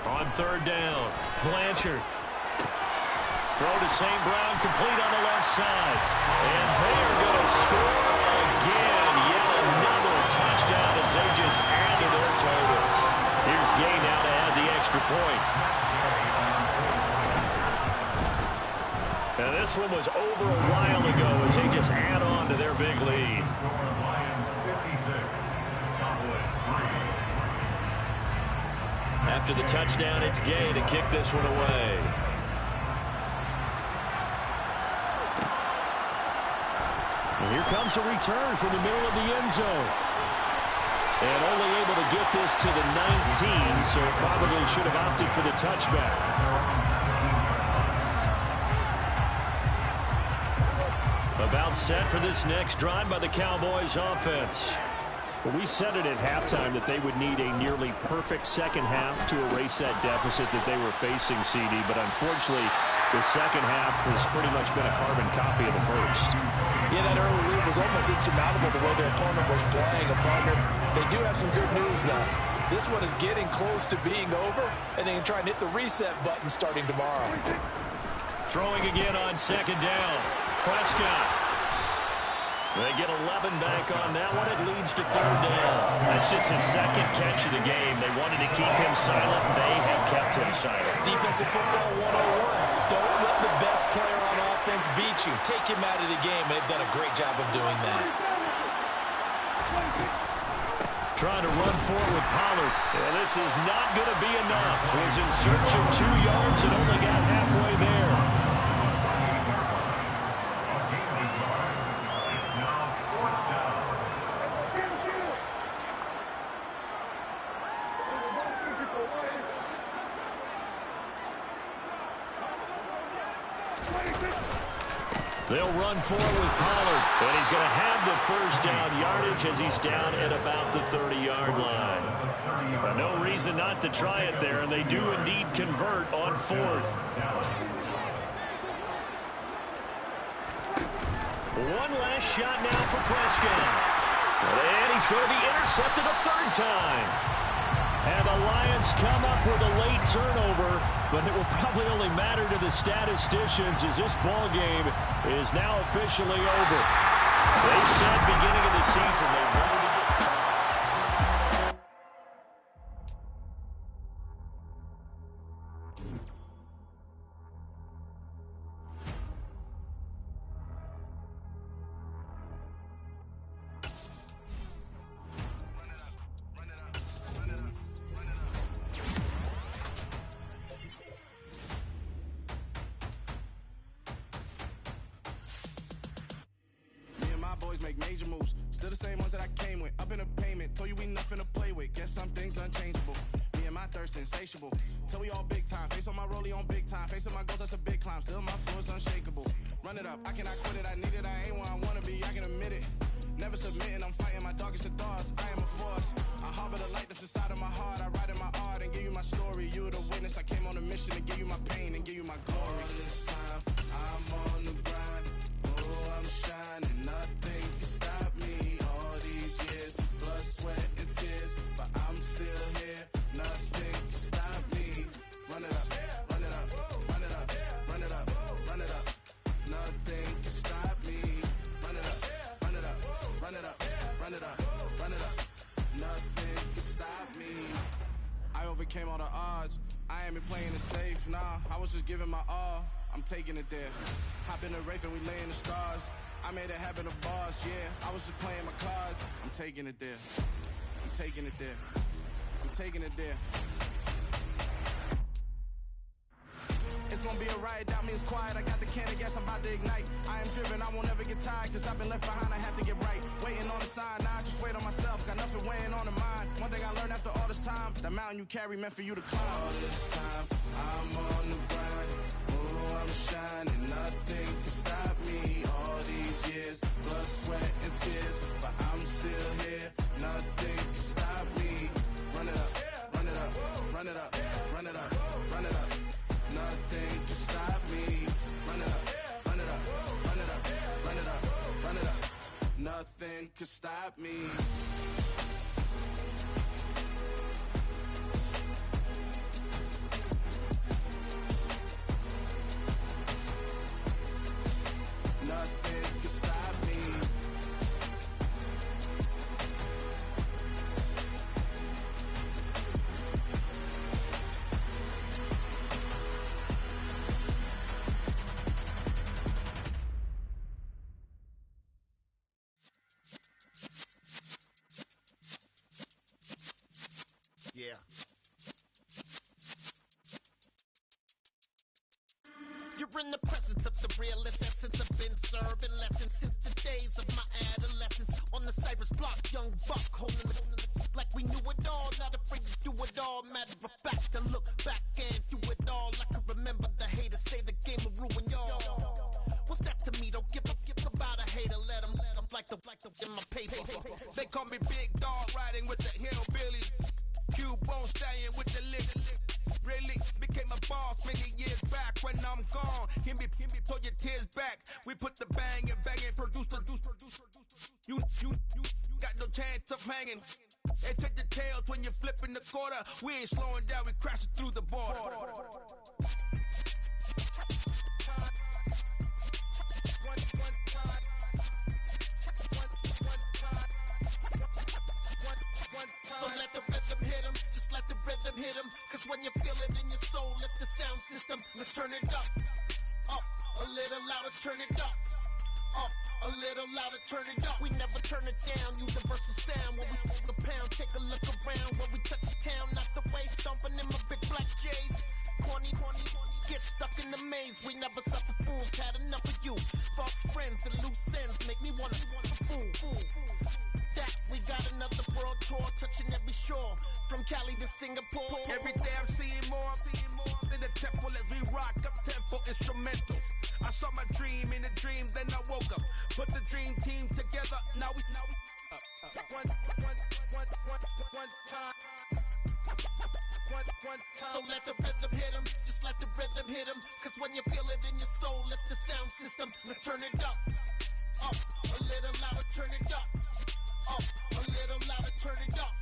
On 3rd down, Blanchard. Throw to St. Brown, complete on the left side. And they are going to score again. Yet another touchdown as they just add to their totals. Here's Gay now to add the extra point. And this one was over a while ago as they just add on to their big lead. Lions 56, Cowboys 3. After the touchdown, it's Gay to kick this one away. And here comes a return from the middle of the end zone. And only able to get this to the 19, so probably should have opted for the touchback. About set for this next drive by the Cowboys offense. Well, we said it at halftime that they would need a nearly perfect second half to erase that deficit that they were facing, CD. But unfortunately, the second half has pretty much been a carbon copy of the first. Yeah, that early lead was almost insurmountable the way their opponent was playing. A partner, they do have some good news, though. This one is getting close to being over, and they can try and hit the reset button starting tomorrow. Throwing again on second down. Prescott. They get 11 back on that one. It leads to third down. That's just his second catch of the game. They wanted to keep him silent. They have kept him silent. Defensive football 101. Don't let the best player on offense beat you. Take him out of the game. They've done a great job of doing that. Trying to run forward with Pollard. Yeah, this is not going to be enough. Was in search of 2 yards and only got halfway there. They'll run forward with Pollard, and he's going to have the first down yardage as he's down at about the 30-yard line. But no reason not to try it there, and they do indeed convert on fourth. One last shot now for Prescott. And he's going to be intercepted a third time. And the Lions come up with a late turnover, but it will probably only matter to the statisticians as this ball game is now officially over. They said beginning of the season they wanted to get... Make major moves, still the same ones that I came with. Up in a payment, told you we nothing to play with. Guess some things unchangeable. Me and my thirst insatiable. Till we all big time. Face on my rollie on big time. Facing my goals, that's a big climb. Still my flow is unshakable. Run it up, I cannot quit it. I need it, I ain't where I wanna be. I can admit it. Never submitting, I'm fighting my darkest of thoughts. I am a force. I harbor the light that's inside of my heart. I write in my art and give you my story. You are the witness. I came on a mission to give you my pain and give you my glory. All this time, I'm on the grind. Oh, I'm shining. Nothing can stop me. All these years, blood, sweat, and tears, but I'm still here. Nothing can stop me. Run it up, run it up, run it up, run it up, run it up. Nothing can stop me. Run it up, run it up, run it up, run it up, run it up. Nothing can stop me. I overcame all the odds. I ain't been playing it safe, nah. I was just giving my all. I'm taking it there. Hop in the Wraith and we lay in the stars. I made it happen to boss, yeah. I was just playing my cards. I'm taking it there. I'm taking it there. I'm taking it there. It's gonna be a riot, that means quiet. I got the can of gas, I'm about to ignite. I am driven, I won't ever get tired, cause I've been left behind, I have to get right. Waiting on the sign, now I just wait on myself. Got nothing weighing on the mind. One thing I learned after all this time, that mountain you carry meant for you to climb. All this time, I'm on the grind. Oh, I'm shining, nothing can stop me. All these years, blood, sweat, and tears, but I'm still here. Nothing can stop me. Run it up, run it up, run it up, run it up, run it up. Nothing can stop me. Run it up, run it up, run it up, run it up, run it up. Nothing can stop me. Nothing can stop me. Yeah. You're in the presence of the realest essence. I've been serving lessons since the days of my adolescence. On the Cypress block, young buck holding the like we knew it all. Not afraid to do it all. Matter of fact, to look back and do it all. I can remember the haters say the game will ruin y'all. What's that to me? Don't give about a hater. Let them like the in my paper. They call me Big Dog, riding with the hillbillies. Cubone stallion with the lick. Really became a boss many years back. When I'm gone, can be pull your tears back. We put the bang and produce. You got no chance of hanging. They take the tails when you're flipping the quarter. We ain't slowing down, we crashing through the border. So let the rhythm hit him, just let the rhythm hit him. Cause when you feel it in your soul, lift the sound system. Now turn it up, a little louder, turn it up. A little louder, turn it up. We never turn it down, universal sound. When we move the pound, take a look around. When we touch the town, knock the waist, stomping in my big black J's. Corny, get stuck in the maze. We never suffer fools, had enough of you. False friends and loose ends make me wanna fool. That we got another world tour, touching every shore, from Cali to Singapore. Every day I'm seeing more in the temple as we rock up tempo instrumentals. I saw my dream in a dream, then I woke up. Put the dream team together, now we one time. So let the rhythm hit him, just let the rhythm hit him. Cause when you feel it in your soul, lift the sound system. Now turn it up, a little louder, turn it up. A little louder, turn it up.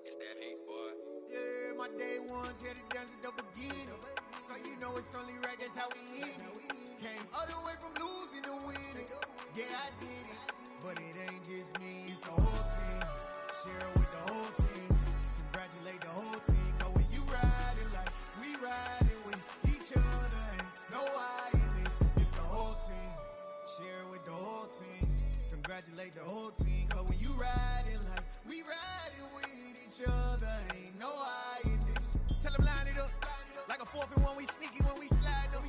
It's that hate, boy. Yeah, my day ones here to dance at the beginning. So you know it's only right, that's how we end it. Came all the way from losing to winning. Yeah, I did it, but it ain't just me, it's the whole team. Share it with the whole team. Congratulate the whole team. Cause when you riding like we riding with each other, ain't no I in this. It's the whole team. Share it with the whole team. Congratulate the whole team. Cause when you riding like we riding with each other, ain't no I in this. Tell them line it up. Like a 4th and 1, we sneaky when we slide them.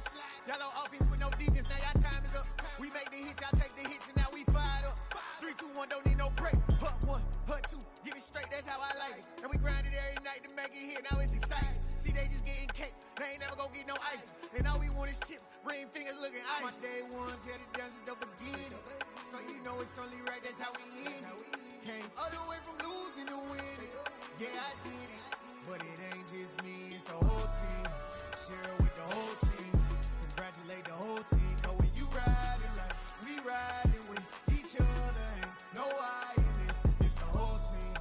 Y'all on offense with no defense, now y'all time is up. We make the hits, y'all take the hits, and now we fired up. 3, 2, 1, don't need no break. Hut 1, hut 2, give it straight, that's how I like it. And we grind it every night to make it here, now it's exciting. See, they just getting cake, they ain't never gonna get no ice. And all we want is chips, ring fingers looking ice. My day ones here to dance at the beginning. So you know it's only right, that's how we end it. Came all the way from losing to winning. Yeah, I did it, but it ain't just me, it's the whole team. Share it with the whole team. Congratulate the whole team. Cause when you riding like we riding with each other, ain't no I in this. It's the whole team.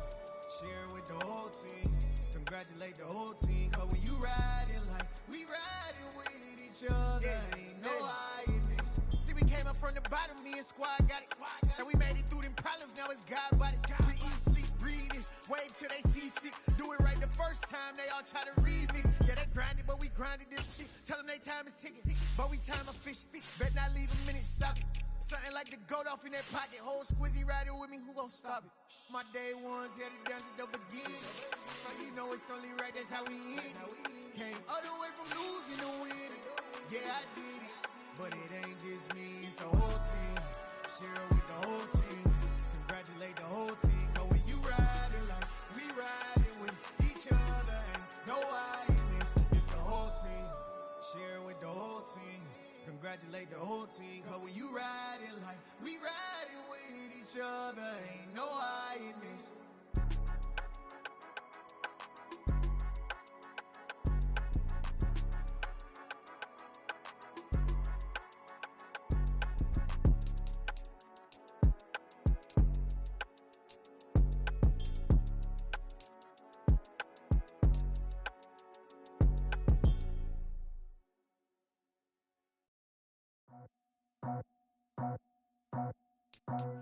Share it with the whole team. Congratulate the whole team. Cause when you riding like we riding with each other, ain't no I in this. See, we came up from the bottom, me and squad got it. And we made it through them problems, now it's God body. We eat, sleep, breathe this, wave till they seasick. Do it right the first time, they all try to remix. Yeah, they grinded, but we grinded this shit. Tell them they time is ticking, but we time a fish. Bet not leave a minute, stop it. Something like the goat off in that pocket. Whole squizzy riding with me, who gon' stop it? My day ones here to dance at the beginning. So you know it's only right, that's how we end it. Came all the way from losing to winning. Yeah, I did it, but it ain't just me, it's the whole team. Share it with the whole team. Congratulate the whole team. Cause when you riding like we riding with each other, ain't no I in this. It's the whole team. Share it with the whole team. Congratulate the whole team. Cause when you riding like we riding with each other, ain't no I in this.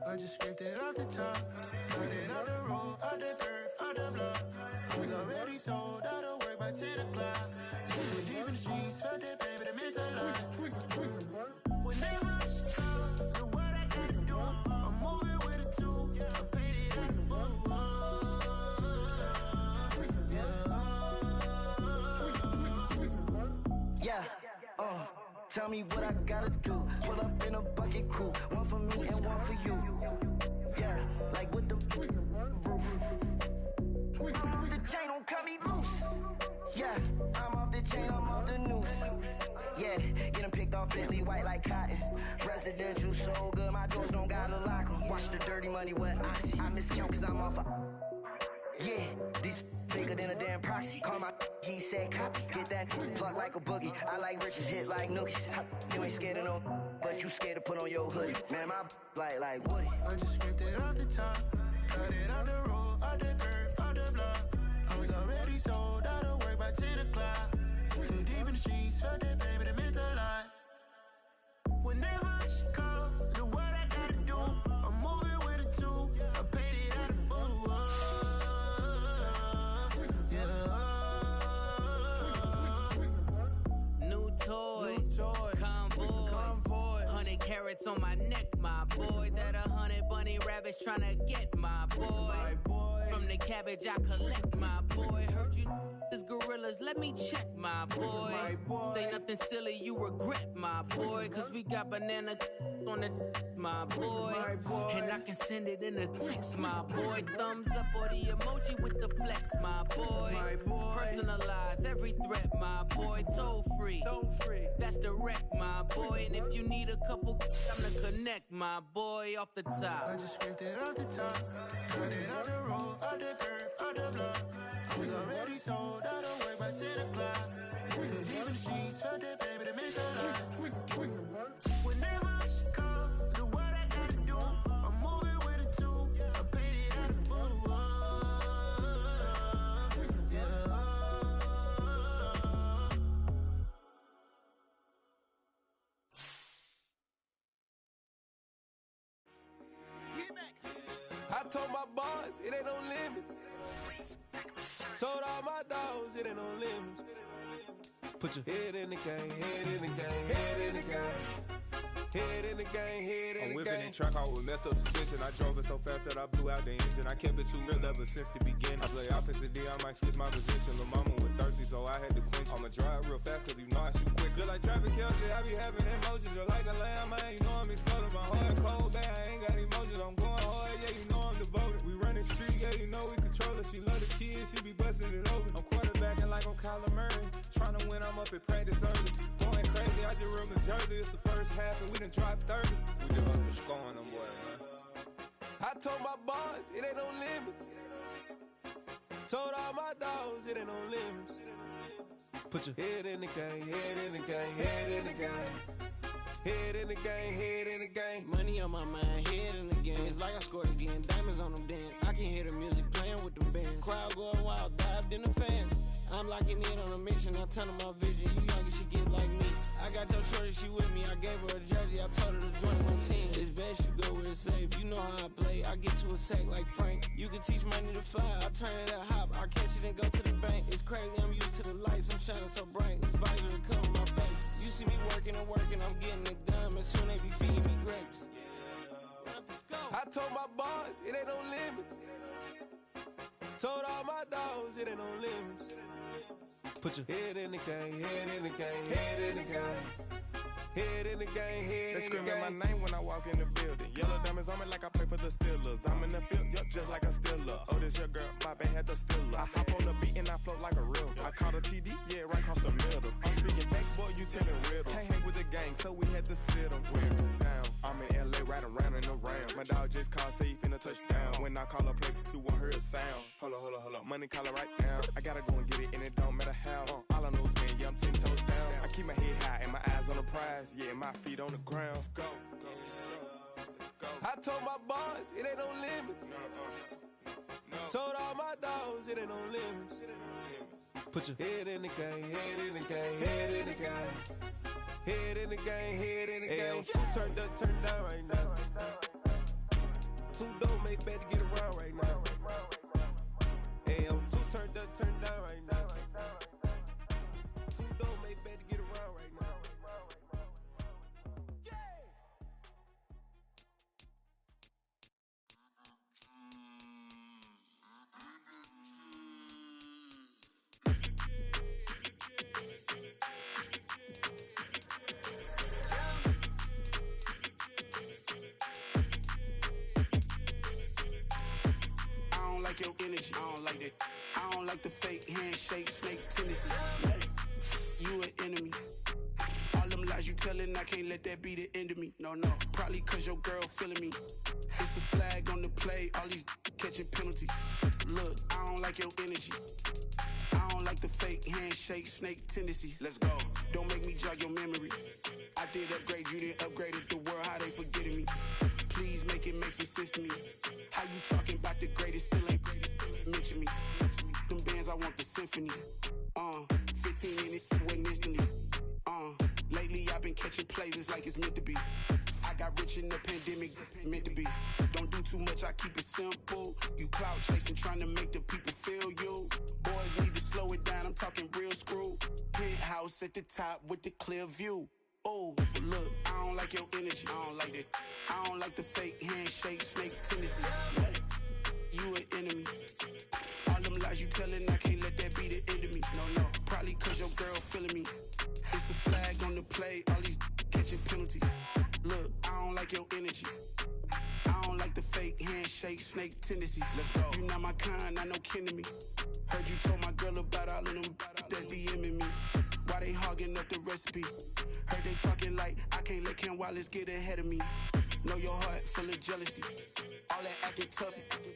I just scraped it off the top, cut it off the road, out the dirt, out the block. Was already sold, out of work by 10 o'clock. Too deep in the streets, felt that pain, but it meant a lot. When they rush, do what I gotta do. I'm moving with a two, I paid it out the full. Yeah, tell me what I gotta do. Pull up in a bucket crew, one for me and one for you. Yeah, like with the roof. I'm off the chain, don't cut me loose. Yeah, I'm off the chain, I'm off the noose. Yeah, getting picked off Bentley white like cotton. Residential so good, my doors don't gotta lock 'em. Wash the dirty money with oxy. I miscount cause I'm off yeah, these bigger than a damn proxy. Call my he said copy. Get that plug like a boogie. I like riches, hit like nookies. You ain't scared of no, but you scared to put on your hoodie. Man, my like Woody. I just scraped it off the top, cut it off the road, off the curve, off the block. I was already sold out of work by 10 o'clock. Too deep in the streets, felt that baby, that meant a lot. Whenever she calls, do what I gotta do. I'm moving with a two. I paid it out of full. Yeah. New toys, convoys, 100 carats on my neck, my boy. That 100 bunny rabbits tryna get my boy. From the cabbage I collect, my boy. Heard you is gorillas, let me check, my boy. Say nothing silly, you regret, my boy. Cause we got banana on the my boy. And I can send it in a text, my boy. Thumbs up or the emoji with the flex, my boy. Personalize every threat, my boy. Toll free, that's direct, my boy. And if you need a couple, I'm to connect, my boy, off the top. I just scraped it off the top, cut it off the road, off the curve, off the block. I was already sold out of work by 10 o'clock. Too deep in the streets, felt that baby, that meant a lot. Whenever she calls, do what I gotta do. I'm moving with a two. I paid it out of full. Yeah. I told my boys it ain't no limits. Told all my dogs it ain't no limits. Put your head in the game, head in the game, head in the game. Head in the game, head in the game. I'm whipping in truck, I was messed up suspension. I drove it so fast that I blew out the engine. I kept it too real ever since the beginning. I play offensive D, I might switch my position. Lil' mama was thirsty, so I had to quench. I'ma drive real fast, cause you know I shoot quick. Just like traffic Kelsey, I be having emotions. Just like a lamb, man, you know I'm exploding. My heart cold, bad, I ain't got emotions. I'm going hard, yeah, you know I'm devoted. We running street, yeah, you know we control it. She love the kids, she be busting it open. I'm quarterbacking like I'm Kyler Murray. Trying to win, I'm up at practice early. Going crazy, I just real New Jersey. It's the first half and we done dropped 30. We just up to scoring them, boy, man. I told my boys, it ain't no limits. Told all my dogs, it ain't no limits. Put your head in the game, head in the game, head in the game. Head in the game, head in the game. Money on my mind, head in the game. It's like I scored again, diamonds on them dance. I can hear the music playing with them bands. Crowd going wild, dived in the fans. I'm locking in on a mission, I tell her my vision. You young, she get like me. I got your shorty, she with me. I gave her a jersey, I told her to join my team. It's best you go where it's safe. You know how I play. I get to a sack like Frank. You can teach money to fly. I turn it up hop. I catch it and go to the bank. It's crazy, I'm used to the lights. I'm shining so bright. This body gonna cover my face. You see me working and working. I'm getting it done. And soon they be feeding me grapes. I told my boys, it ain't no limits. Told all my dogs, it ain't no limits. Put your head in the game, head in the game, head in the game. Head in the game, head they in the game. They screaming my name when I walk in the building. Yellow diamonds on me like I play for the Steelers. I'm in the field, yup, just like a Steeler. Oh, this your girl, my band had the Steeler. I hop on the beat and I float like a river. I caught a TD, yeah, right across the middle. I'm speaking facts, boy, you telling riddles. Can't hang with the gang, so we had to sit them down. I'm in LA, riding around and around. My dog just called, say he finna touchdown. When I call a play, you won't hear a sound. Hold up, money calling right now. I gotta go and get it, and it don't matter how. All I know is, man, yeah, I'm 10 toes down. I keep my head high and my eyes on the prize. Yeah, my feet on the ground. Let's go. I told my boys, it ain't no limits. Told all my dogs, it ain't no limits. Put your head in the game, head in the game, head in the game. Head in the game, head in the game. Two turned up, turned down right now. Two don't make bad to get around right now. Hey, I'm two turned up, turned down right now. Two don't make bad to get around right now. Your energy, I don't like that. I don't like the fake handshake, snake tendency. You an enemy. All them lies you telling, I can't let that be the end of me. No, probably cause your girl feeling me. It's a flag on the play, all these catching penalties. Look, I don't like your energy. I don't like the fake handshake, snake tendency. Let's go. Don't make me jog your memory. I did upgrade, you didn't upgrade it. The world, how they forgetting me. Please make it make some sense to me. How you talking about the greatest, still ain't mention me. Them bands, I want the symphony. 15 in it, wasn't instantly. Lately I've been catching plays, it's like it's meant to be. I got rich in the pandemic, meant to be. Don't do too much, I keep it simple. You clout chasing, trying to make the people feel you. Boys need to slow it down, I'm talking real screw. Penthouse at the top with the clear view. Oh, look, I don't like your energy, I don't like that. I don't like the fake handshake, snake tendency. You an enemy. All them lies you telling, I can't let that be the end of me. No, probably cause your girl feeling me. It's a flag on the play, all these catching penalties. Look, I don't like your energy. I don't like the fake handshake, snake tendency. Let's go. You not my kind, I know kin to me. Heard you told my girl about all of them that's DMing me. Why they hogging up the recipe? Heard they talking like I can't let Ken Wallace get ahead of me. Know your heart full of jealousy. All that acting tough,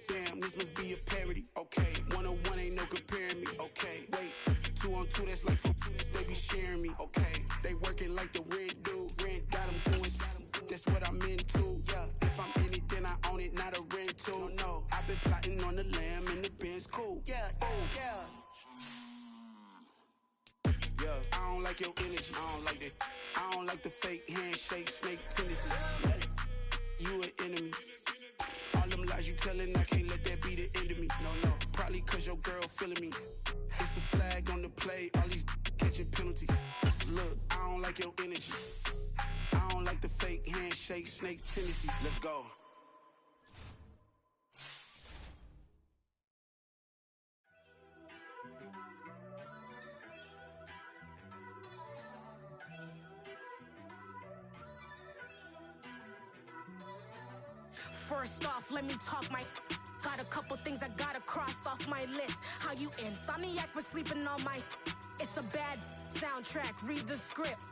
damn, this must be a parody. Okay, 1-on-1 ain't no comparing me. Okay, wait, 2-on-2, that's like 4, they be sharing me. Okay, they working like the rent dude. Rent got them doing, that's what I'm into. Yeah, if I'm in it, then I own it, not a rental. No, I've been plotting on the lamb and the Benz cool. Yeah, I don't like your energy, I don't like that. I don't like the fake handshake, snake tendency. You an enemy. All them lies you telling, I can't let that be the end of me. No, probably cause your girl feeling me. It's a flag on the play, all these catching penalties. Look, I don't like your energy. I don't like the fake handshake, snake tendency. Let's go. First off, let me talk my... Got a couple things I gotta cross off my list. How you insomniac for sleeping on my... It's a bad soundtrack, read the script.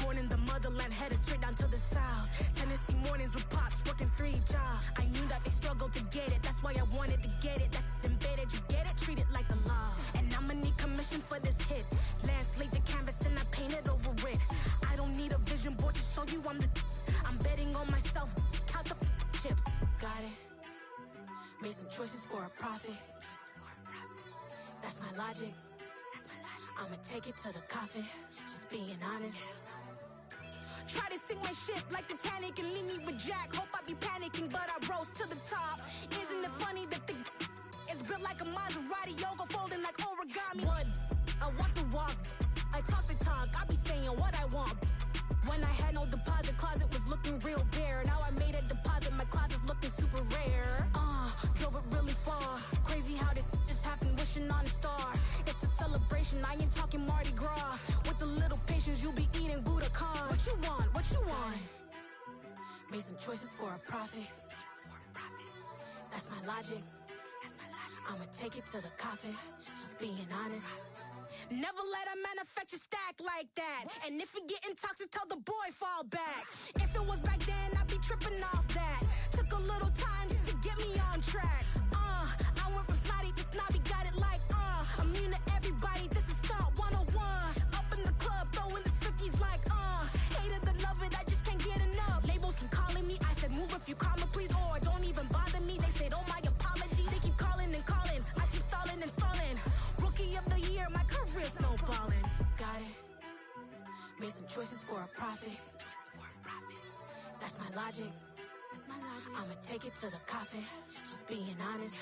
Born in the motherland, headed straight down to the south. Tennessee mornings with pops, working 3 jobs. I knew that they struggled to get it, that's why I wanted to get it. That embedded, you get it, treat it like a law. And I'ma need commission for this hit. Lance laid the canvas and I painted over it. I don't need a vision board to show you I'm the... I'm betting on myself, count the chips. Got it. Made some choices for a profit. That's my logic. I'ma take it to the coffin. Just being honest. Try to sink my ship like Titanic and leave me with Jack. Hope I be panicking, but I rose to the top. Isn't it funny that the is built like a Maserati, yoga folding like origami? What? I walk the walk. I talk the talk. I be saying what I want. When I had no deposit, closet was looking real bare. Now I made a deposit, my closet's looking super rare. Drove it really far. Crazy how did this happen, wishing on a star. It's a celebration, I ain't talking Mardi Gras. With a little patience, you'll be eating Budokan. What you want? What you want? Made some choices for a profit. That's my logic. I'ma take it to the coffin. Just being honest. Never let a manufacture stack like that. And if it getting toxic, tell the boy fall back. If it was back then, I'd be tripping off that. Took a little time just to get me on track. I went from snotty to snobby, got it like, immune to everybody, this is stunt 101. Up in the club, throwing this 50s like, hated to love it, I just can't get enough. Labels from calling me, I said move if you call me please, or don't even bother me. They said, oh my apology, they keep calling and calling. I keep stalling and stalling. Rookie of the year, my career snowballing. Got it. Made some choices for a profit. That's my logic. I'ma take it to the coffin. Just being honest.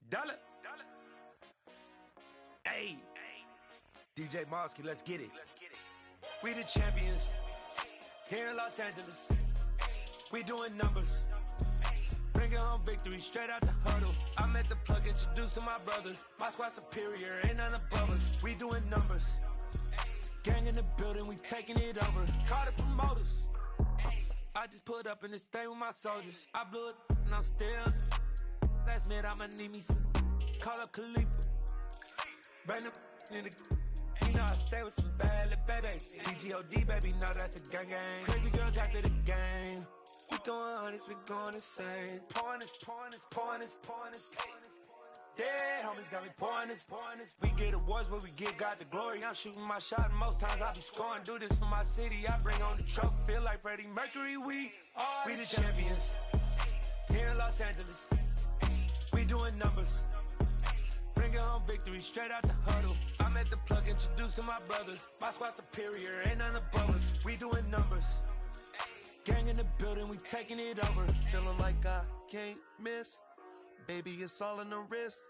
Dollar. Hey. DJ Mosky, let's get it. We the champions here in Los Angeles. We doing numbers. Bringing Bringing home victory straight out the huddle. I'm at the plug, introduced to my brother. My squad superior, ain't none above us. We doing numbers. Gang in the building, we taking it over. Call the promoters. I just put up in this thing with my soldiers. I blew it and I'm still. Last minute I'ma need me some. Call up Khalifa. Bring them in the. You know I stay with some bad little baby. TGOD baby, know that's a gang gang. Crazy girls after the game. We throwing hundreds, we going insane. Pouring this. Dead homies got me pouring this. We get awards, but we give God the glory. I'm shooting my shot, and most times I be scoring. Do this for my city, I bring on the trophy. Feel like Freddie Mercury, we the champions. Here in Los Angeles, we doing numbers. Bringing home victory straight out the huddle. I'm at the plug, introduced to my brother. My squad superior, ain't none above us. We doing numbers. Gang in the building, we taking it over. Feeling like I can't miss. Baby, it's all in the wrist.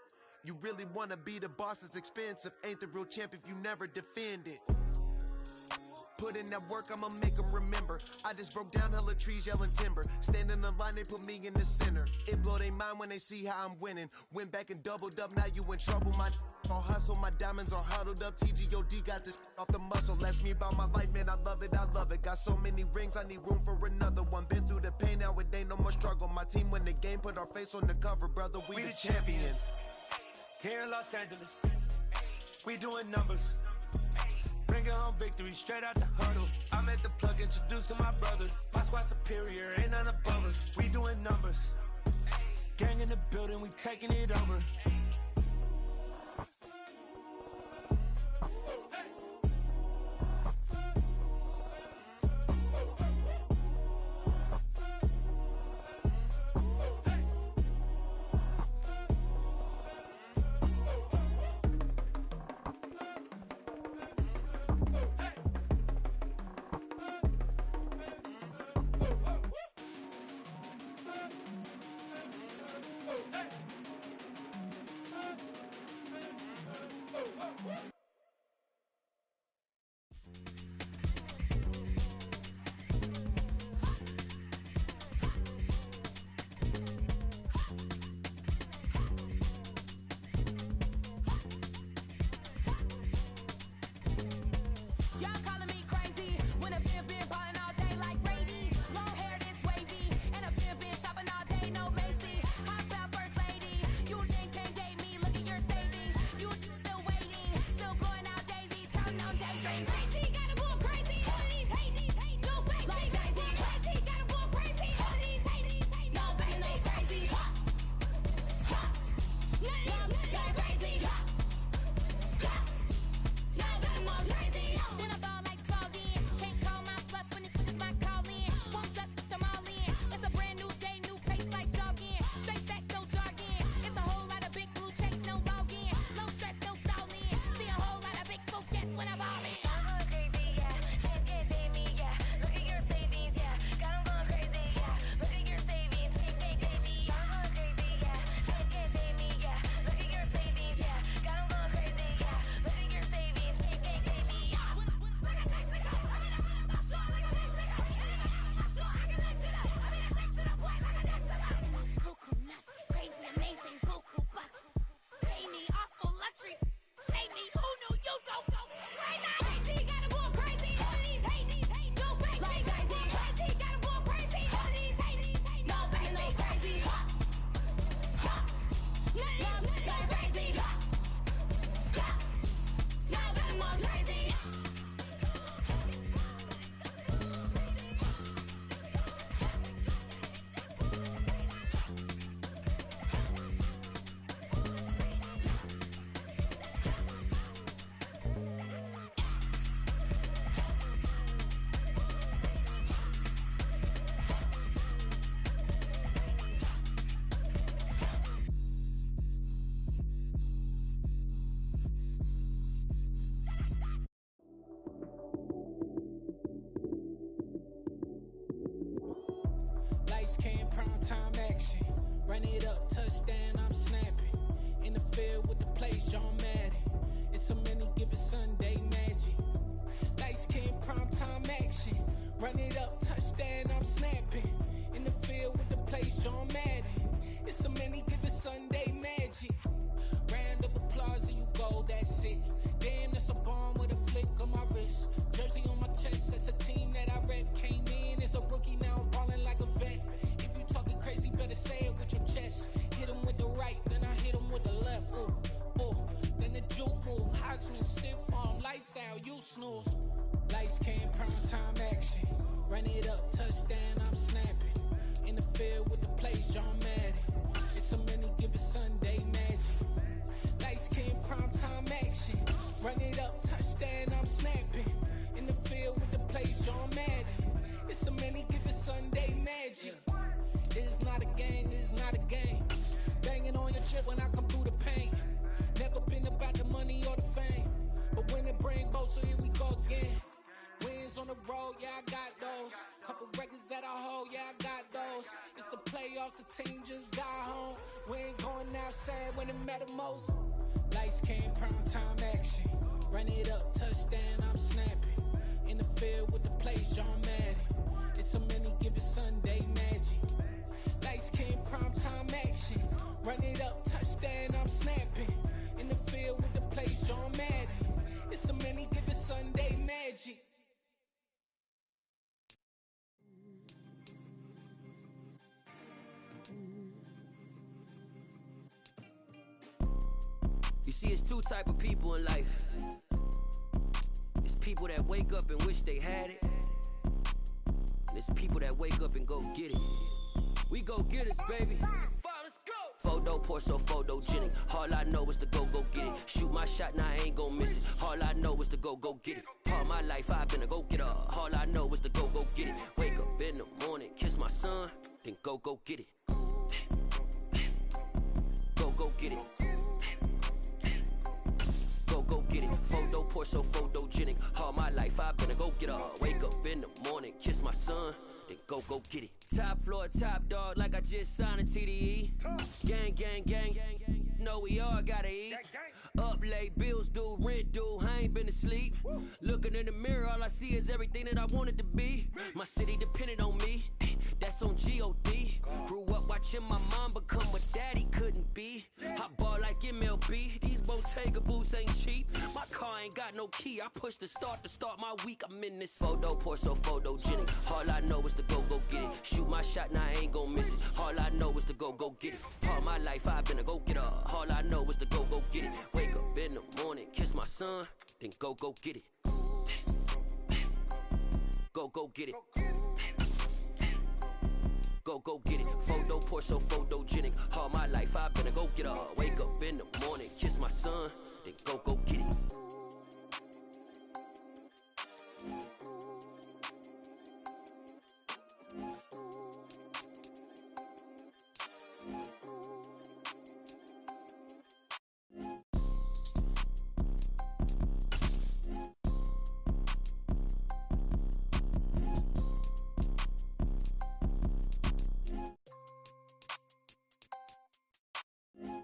You really wanna be the boss, it's expensive. Ain't the real champ if you never defend it. Put in that work, I'ma make them remember. I just broke down hella trees, yelling timber. Stand in the line, they put me in the center. It blow their mind when they see how I'm winning. Went back and doubled up, now you in trouble. My all hustle, my diamonds are huddled up. TGOD got this off the muscle. Ask me about my life, man, I love it. Got so many rings, I need room for another one. Been through the pain, now it ain't no more struggle. My team win the game, put our face on the cover, brother. We the champions. Here in Los Angeles, we doing numbers. Bringing home victory straight out the huddle. I'm at the plug, introduced to my brother. My squad superior, ain't none above us. We doing numbers. Gang in the building, we taking it over. Run it up, touchdown, I'm snapping. In the field with the play, Sean Madden. many given Sunday magic. Round of applause and you go, that's it. Damn, that's a bomb with a flick on my wrist. Jersey on my chest, that's a team that I rep. Came in as a rookie, now I'm ballin' like a vet. If you talking crazy, better say it with your chest. Hit him with the right, then I hit him with the left. Ooh, ooh. Then the juke move, Heisman stiff arm, lights out, you snooze. Lights came, prime time action. Run it up, touchdown, I'm snapping. In the field with the plays, John Madden. It's a many given Sunday magic. Lights came, prime time action. Run it up, touchdown, I'm snapping. In the field with the plays, John Madden. It's a many given Sunday magic. It is not a game, it is not a game. Banging on your chest when I come through the pain. Never been about the money or the fame. But when it bring both, so here we go again. Wins on the road, yeah, I got those. Couple records that I hold, yeah, I got those. It's the playoffs, the team just got home. We ain't going outside when it matter most. Lights came, prime time action. Run it up, touchdown, I'm snapping. In the field with the plays, John Madden. It's a many given Sunday magic. Lights came, prime time action. Run it up, touchdown, I'm snapping. In the field with the plays, John Madden. It's a many given Sunday magic. You see, it's two type of people in life. It's people that wake up and wish they had it. And it's people that wake up and go get it. We go get it, baby. Let's go. Photo pour so photogenic. All I know is to go get it. Shoot my shot, now I ain't gon' miss it. All I know is to go get it. All my life I've been a go getter. All I know is to go get it. Wake up in the morning, kiss my son, then go get it. Go get it. Go get it. Photo pour so photogenic. All my life I've been a go getter. Wake up in the morning, kiss my son, then go get it. Top floor, top dog, like I just signed a TDE. Gang. Know we all gotta eat. Up late, bills due, rent due, I ain't been asleep. Looking in the mirror, all I see is everything that I wanted to be. My city depended on me, that's on G.O.D. Grew up watching my mom become what daddy couldn't be. I ball like MLB, these Bottega boots ain't cheap. My car ain't got no key, I push the start to start my week. I'm in this photo pour so photogenic. All I know is to go get it. Shoot my shot, now I ain't gon' miss it. All I know is to go get it. All my life I've been a go getter. All I know is to go get it. Wake up in the morning, kiss my son, then go get it. Go get it. Go get it. Photo pour so photogenic. All my life I've been a go getter. Wake up in the morning, kiss my son, then go get it.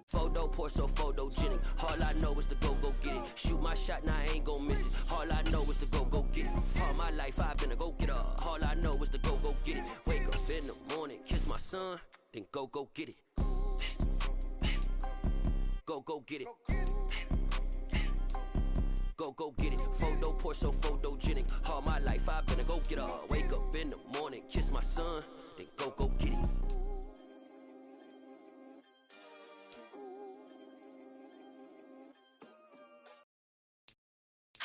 Photo pour so photogenic. All I know is to go get it. Shoot my shot, now I ain't gon' miss it. All I know is to go get it. All my life I've been a go getter. All I know is to go get it. Wake up in the morning, kiss my son, then go get it. Go get it. Go get it. Photo pour so photogenic. All my life I've been a go getter. Wake up in the morning, kiss my son, then go get it.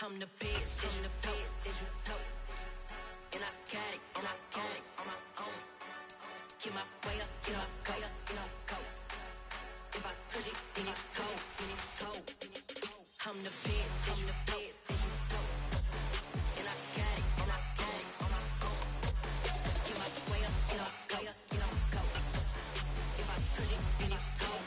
I'm the best, and the best, as you know. And I got it, on my own. Get my way up, get my way up, go. If I touch it, then it's cold. I'm the best, as you know. And I got it, on my own. Get my way up, get my way up, go. If I touch it, then it's cold.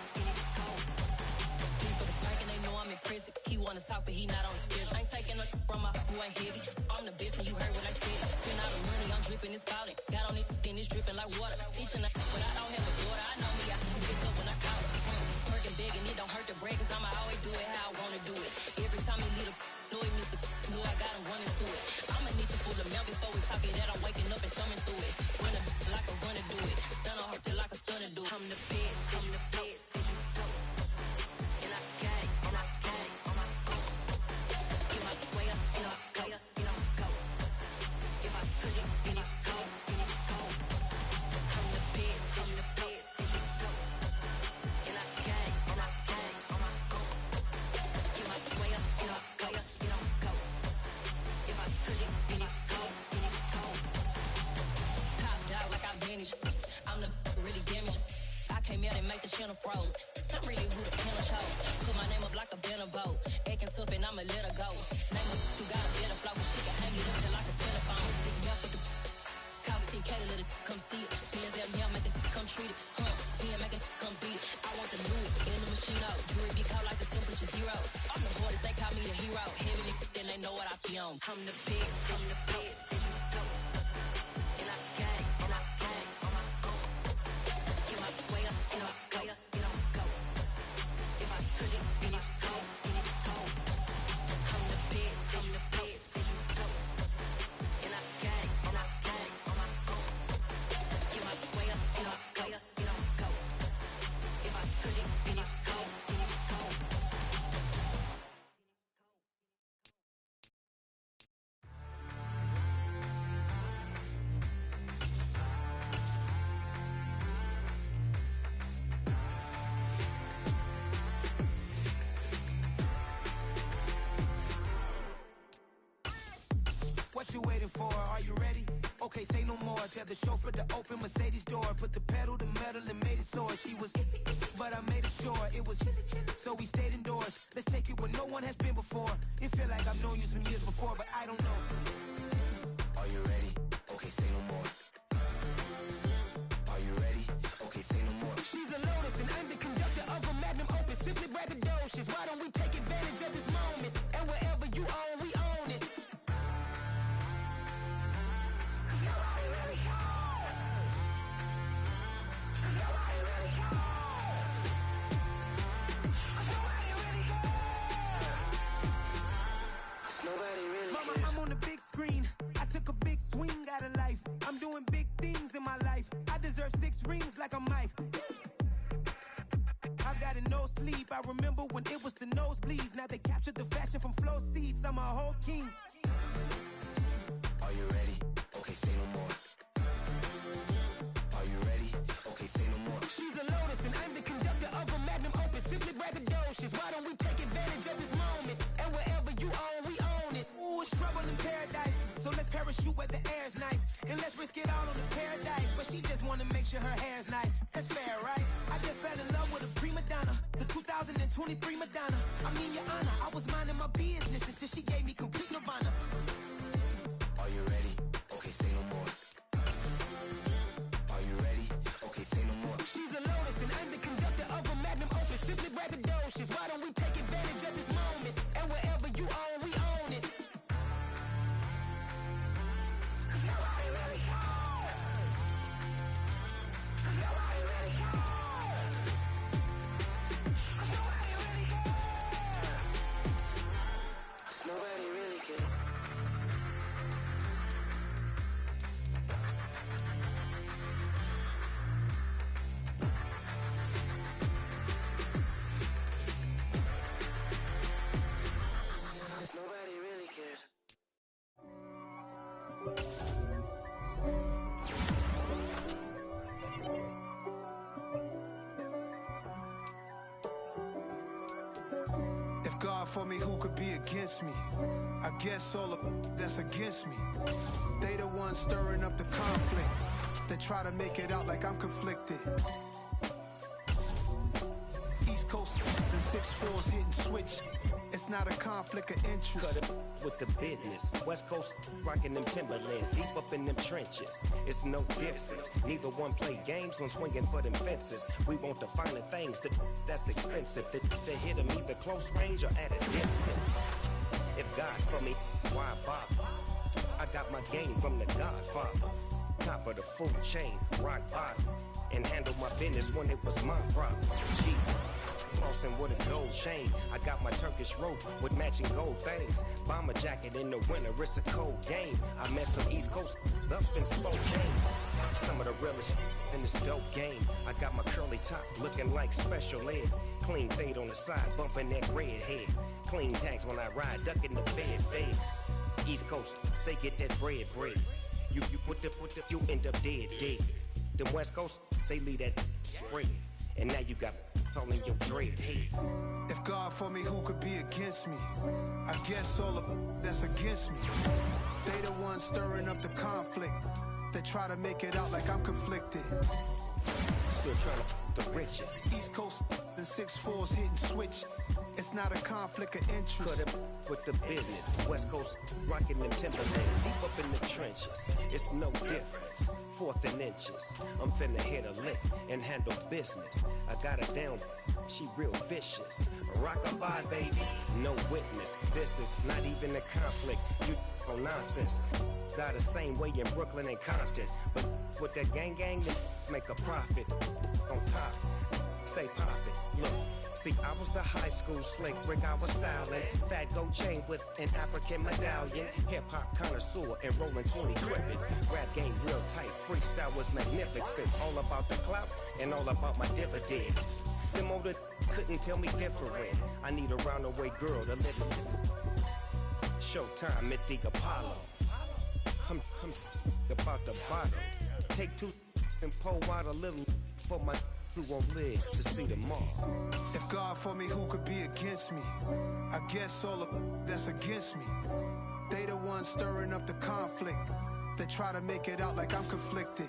People the bank and they know I'm in prison. He wanna talk, but he not on the schedule. I ain't taking no from my who ain't heavy. I'm the best and you heard what I said. Spend all the money, I'm dripping, it's falling. Got on it, then it's dripping like water. Teaching but I don't have a daughter. I know me, I can pick up when I call it. Working big and it don't hurt to break, cause I'ma always do it how I wanna do it. Every time he leave know he Mr. Know I got him running to it. I'ma need to pull the mail before we talk it that I'm waking up and thumbing through it. Run like a runner do it. Stun on her till like a stunner do it. I'm the best, pen of froze. I'm really who the pen of chose. Put my name up like a banner boat. Acting tough and I'ma let her go. Name her, you got a better flow, but she can hang it up just like a telephone. Stick me up with the cost 10K to let it come see it. Millions them here, make it come treat it. Spin, make it come beat it. I want the new in the machine out. Jewelry be cold like the temperature zero. I'm the hardest, they call me the hero. Heavy, then they know what I be on. I'm the best, and you know. And I got it, and I got it on my own. Get my way up, and I go, and I go. If I touch it, then it's cold, then it's cold. I'm the best, and you know. And I got it, and I got it on my own. Get my way up, and I go, and I go. If I touch it, then it's cold, then it's cold. What you waiting for? Are you ready? Okay, say no more. Tell the chauffeur to open Mercedes door. Put the pedal to metal and made it soar. She was, but I made it sure it was. So we stayed indoors. Let's take it where no one has been before. It feel like I've known you some years before, but I don't know. Are you ready? Okay, say no more. Are you ready? Okay, say no more. She's a Lotus and I'm the conductor of a magnum opus. Simply braggadocious. Why don't we take advantage of this moment? And wherever you own, we own it. Mama, I'm on the big screen. I took a big swing out of life. I'm doing big things in my life. I deserve 6 rings like I'm Mike. I've got a no sleep. I remember when it was the nosebleeds. Now they captured the fashion from flow seats. I'm a whole king. Are you ready? Okay, say no more. Are you ready? Okay, say no more. She's a Lotus and I'm the conductor of a magnum opus. Simply braggadocious. Why don't we take advantage of this moment? And wherever you own, we own it. Ooh, it's trouble in paradise. So let's parachute where the air's nice. And let's risk it all on the paradise. But she just wanna make sure her hair's nice. That's fair, right? I just fell in love with a prima donna. The 2023 Madonna. I mean, your honor, I was minding my business until she gave me complete nirvana. Are you ready? Okay, say no more. Are you ready? Okay, say no more. She's a Lotus and I'm the conductor of a magnum opus. Simply braggadocious. Why don't we take advantage of this moment? And wherever you own, we own it. Nobody really cares. Nobody really cares. Nobody really cares. Nobody really cares. Nobody really cares. If God for me, who could be against me? I guess all of that's against me. They the ones stirring up the conflict. They try to make it out like I'm conflicted. East Coast, the 6-4s hitting switch. It's not a conflict of interest. Cut it with the business. West Coast rocking them Timberlands, deep up in them trenches. It's no difference. Neither one play games when swinging for them fences. We want the finer things that's expensive. To hit them either close range or at a distance. If God for me, why bother? I got my game from the Godfather. Top of the food chain, rock bottom. And handle my business when it was my problem. G. Flossing with a gold chain. I got my Turkish rope with matching gold things. Bomber jacket in the winter, it's a cold game. I met some East Coast up in Spokane. Some of the realest in this dope game. I got my curly top looking like special ed. Clean fade on the side, bumping that red head. Clean tags when I ride, ducking the feds. East Coast, they get that bread. You you end up dead. The West Coast, they leave that spread. And now you got calling your dread head. If God for me, who could be against me? I guess all of that's against me. They the ones stirring up the conflict. They try to make it out like I'm conflicted. Still trying to the riches. East Coast and 6'4s hitting switch. It's not a conflict of interest. Cut it with the business. West Coast rocking them Timberlands. Deep up in the trenches. It's no different. Fourth and inches. I'm finna hit a lick and handle business. I got her down. She real vicious. Rock-a-bye, baby. No witness. This is not even a conflict. You on nonsense. Got the same way in Brooklyn and Compton. But with that gang, they make a profit. On top. Stay poppin'. Look. See, I was the high school slick Rick, I was styling. Fat gold chain with an African medallion. Hip-hop connoisseur and rolling 20 cribbin'. Rap game real tight, freestyle was magnificent. All about the clout and all about my dividends. Them older couldn't tell me different. I need a roundaway girl to live in. Showtime, Mythic Apollo. I'm about the bottom. Take two and pour out a little for my who won't live to see tomorrow. If God for me, who could be against me? I guess all of that's against me. They the ones stirring up the conflict. They try to make it out like I'm conflicted.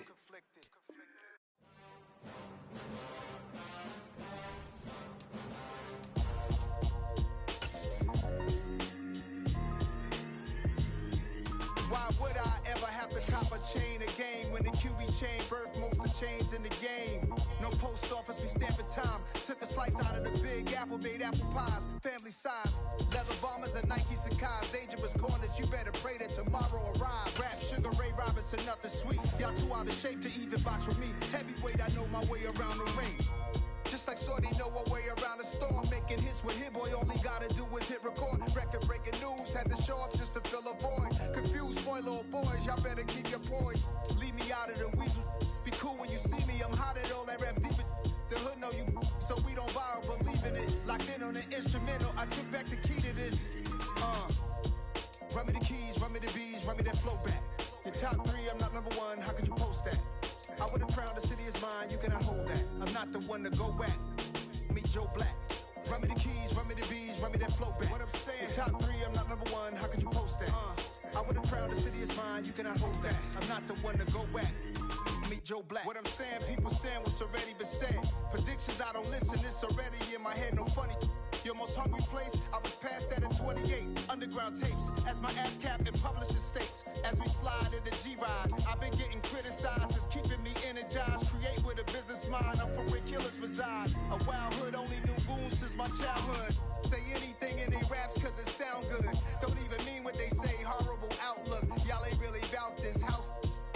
Why would I ever have to cop a chain again when the QB chain birthed most of the chains in the game? No post office, we stamping time. Took a slice out of the big apple, made apple pies, family size. Leather bombers and Nike Sacai's. Dangerous corners, you better pray that tomorrow arrives. Rap, Sugar Ray Robinson, nothing sweet. Y'all too out of shape to even box with me. Heavyweight, I know my way around the ring. Just like Shorty know her way around the storm. Making hits with Hit Boy, all he gotta do is hit record. Record breaking news, had to show up just to fill a void. Confused boy, little boys, y'all better keep your poise. Leave me out of the weasel. Be cool when you see me, I'm hot at all that rap deep. The hood know you, so we don't borrow, believe in it. Locked in on the instrumental, I took back the key to this. Run me the keys, run me the bees, run me that flow back. Your top three, I'm not number one, how could you post that? I would've crowned the city is mine, you cannot hold that. I'm not the one to go back. Meet Joe Black. Run me the keys, run me the bees, run me that flow back. What I'm saying, your top three, I'm not number one, how could you post that? I would've crowned the city is mine, you cannot hold that. I'm not the one to go back. Meet Joe Black. What I'm saying, people saying what's already been said. Predictions, I don't listen, it's already in my head, no funny. Your most hungry place, I was past that at 28. Underground tapes, as my ass cap in publishing states. As we slide in the G-Ride, I've been getting criticized, it's keeping me energized. Create with a business mind, I'm from where killers reside. A wild hood, only knew goons since my childhood. Say anything in they raps cause it sound good. Don't even mean what they say, horrible outlook. Y'all ain't really about this house.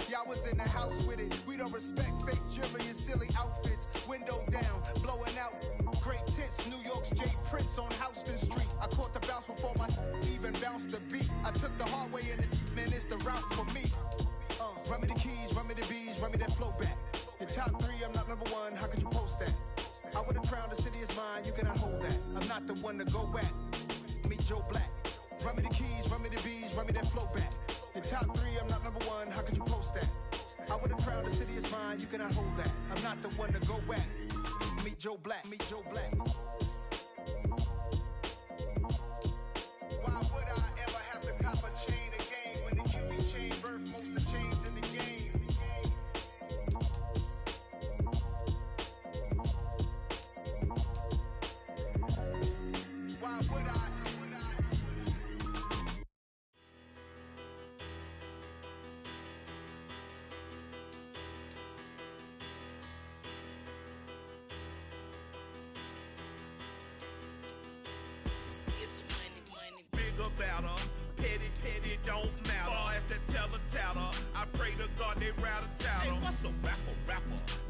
Y'all was in the house with it. We don't respect fake jewelry and silly outfits. Window down, blowing out great tits. New York's J. Prince on Houston Street. I caught the bounce before my even bounced the beat. I took the hard way in it, man, it's the route for me. Run me the keys, run me the bees, run me that flow back. Your top three, I'm not number one, how could you post that? I would've crowned the city is mine, you cannot hold that. I'm not the one to go back. Meet Joe Black. Run me the keys, run me the bees, run me that flow back. Your top three, I'm not number one, how could you post that? I would've crowned the city is mine, you cannot hold that. I'm not the one to go back. Meet Joe Black, meet Joe Black. Why would I ever have to cop a chain again when the QB chain birthed most of the chains in the game? Why would I? Better. Petty don't matter. Far as that teller, I pray to God they rattle tattle. Hey, what's a rapper?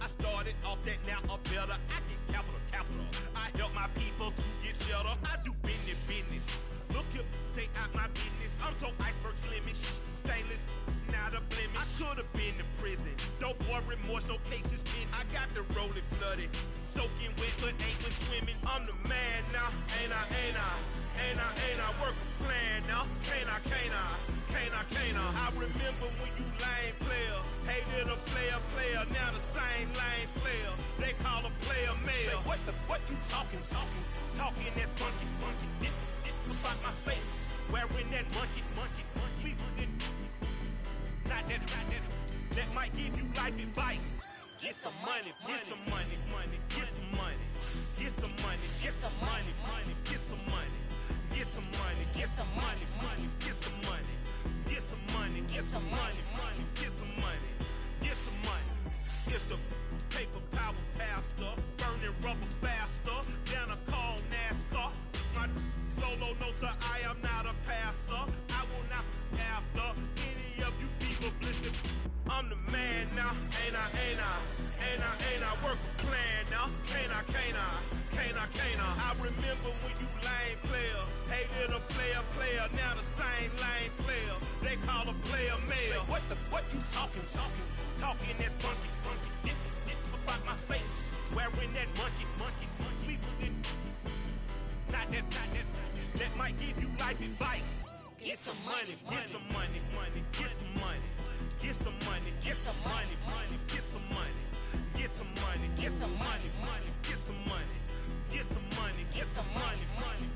I started off that, now a better. I get capital. I help my people to get cheddar. I do business. Look here, stay out my business. I'm so iceberg slimish, stainless, not a blemish. I should've been in prison. No boy remorse, no cases pinned. I got the rolling flooded, soaking wet, but ain't been swimming. I'm the man now, ain't I? Work a plan now, can't I? I remember when you lame player, hated a player, now the same lame player. They call a player mayor. Say, what you talking that funky. Dip about my face, wearing that monkey. Not that might give you life advice. It's some money, get some money, money, get some money, get some money, get some money, money, get some money, get some money, get some money, money, get some money, get some money, get some money, money, get some money, get some money. It's the paper power pastor, burning rubber faster than a call NASCAR. My solo, no sir, I am not a passer. I will not after any of you fever blistered. I'm the man now, ain't I, ain't I, ain't I, ain't I, work a plan now, can't I, can't I, can't I, can't I. I remember when you lame player, hated a player, now the same lame player, they call a player mayor. What you talking that funky, about my face, wearing that monkey, not that, that might give you life advice. Get some money, get some money, money, get some money, get some money, get some money, money, get some money, get some money, get some money, money, get some money, get some money, get some money, money.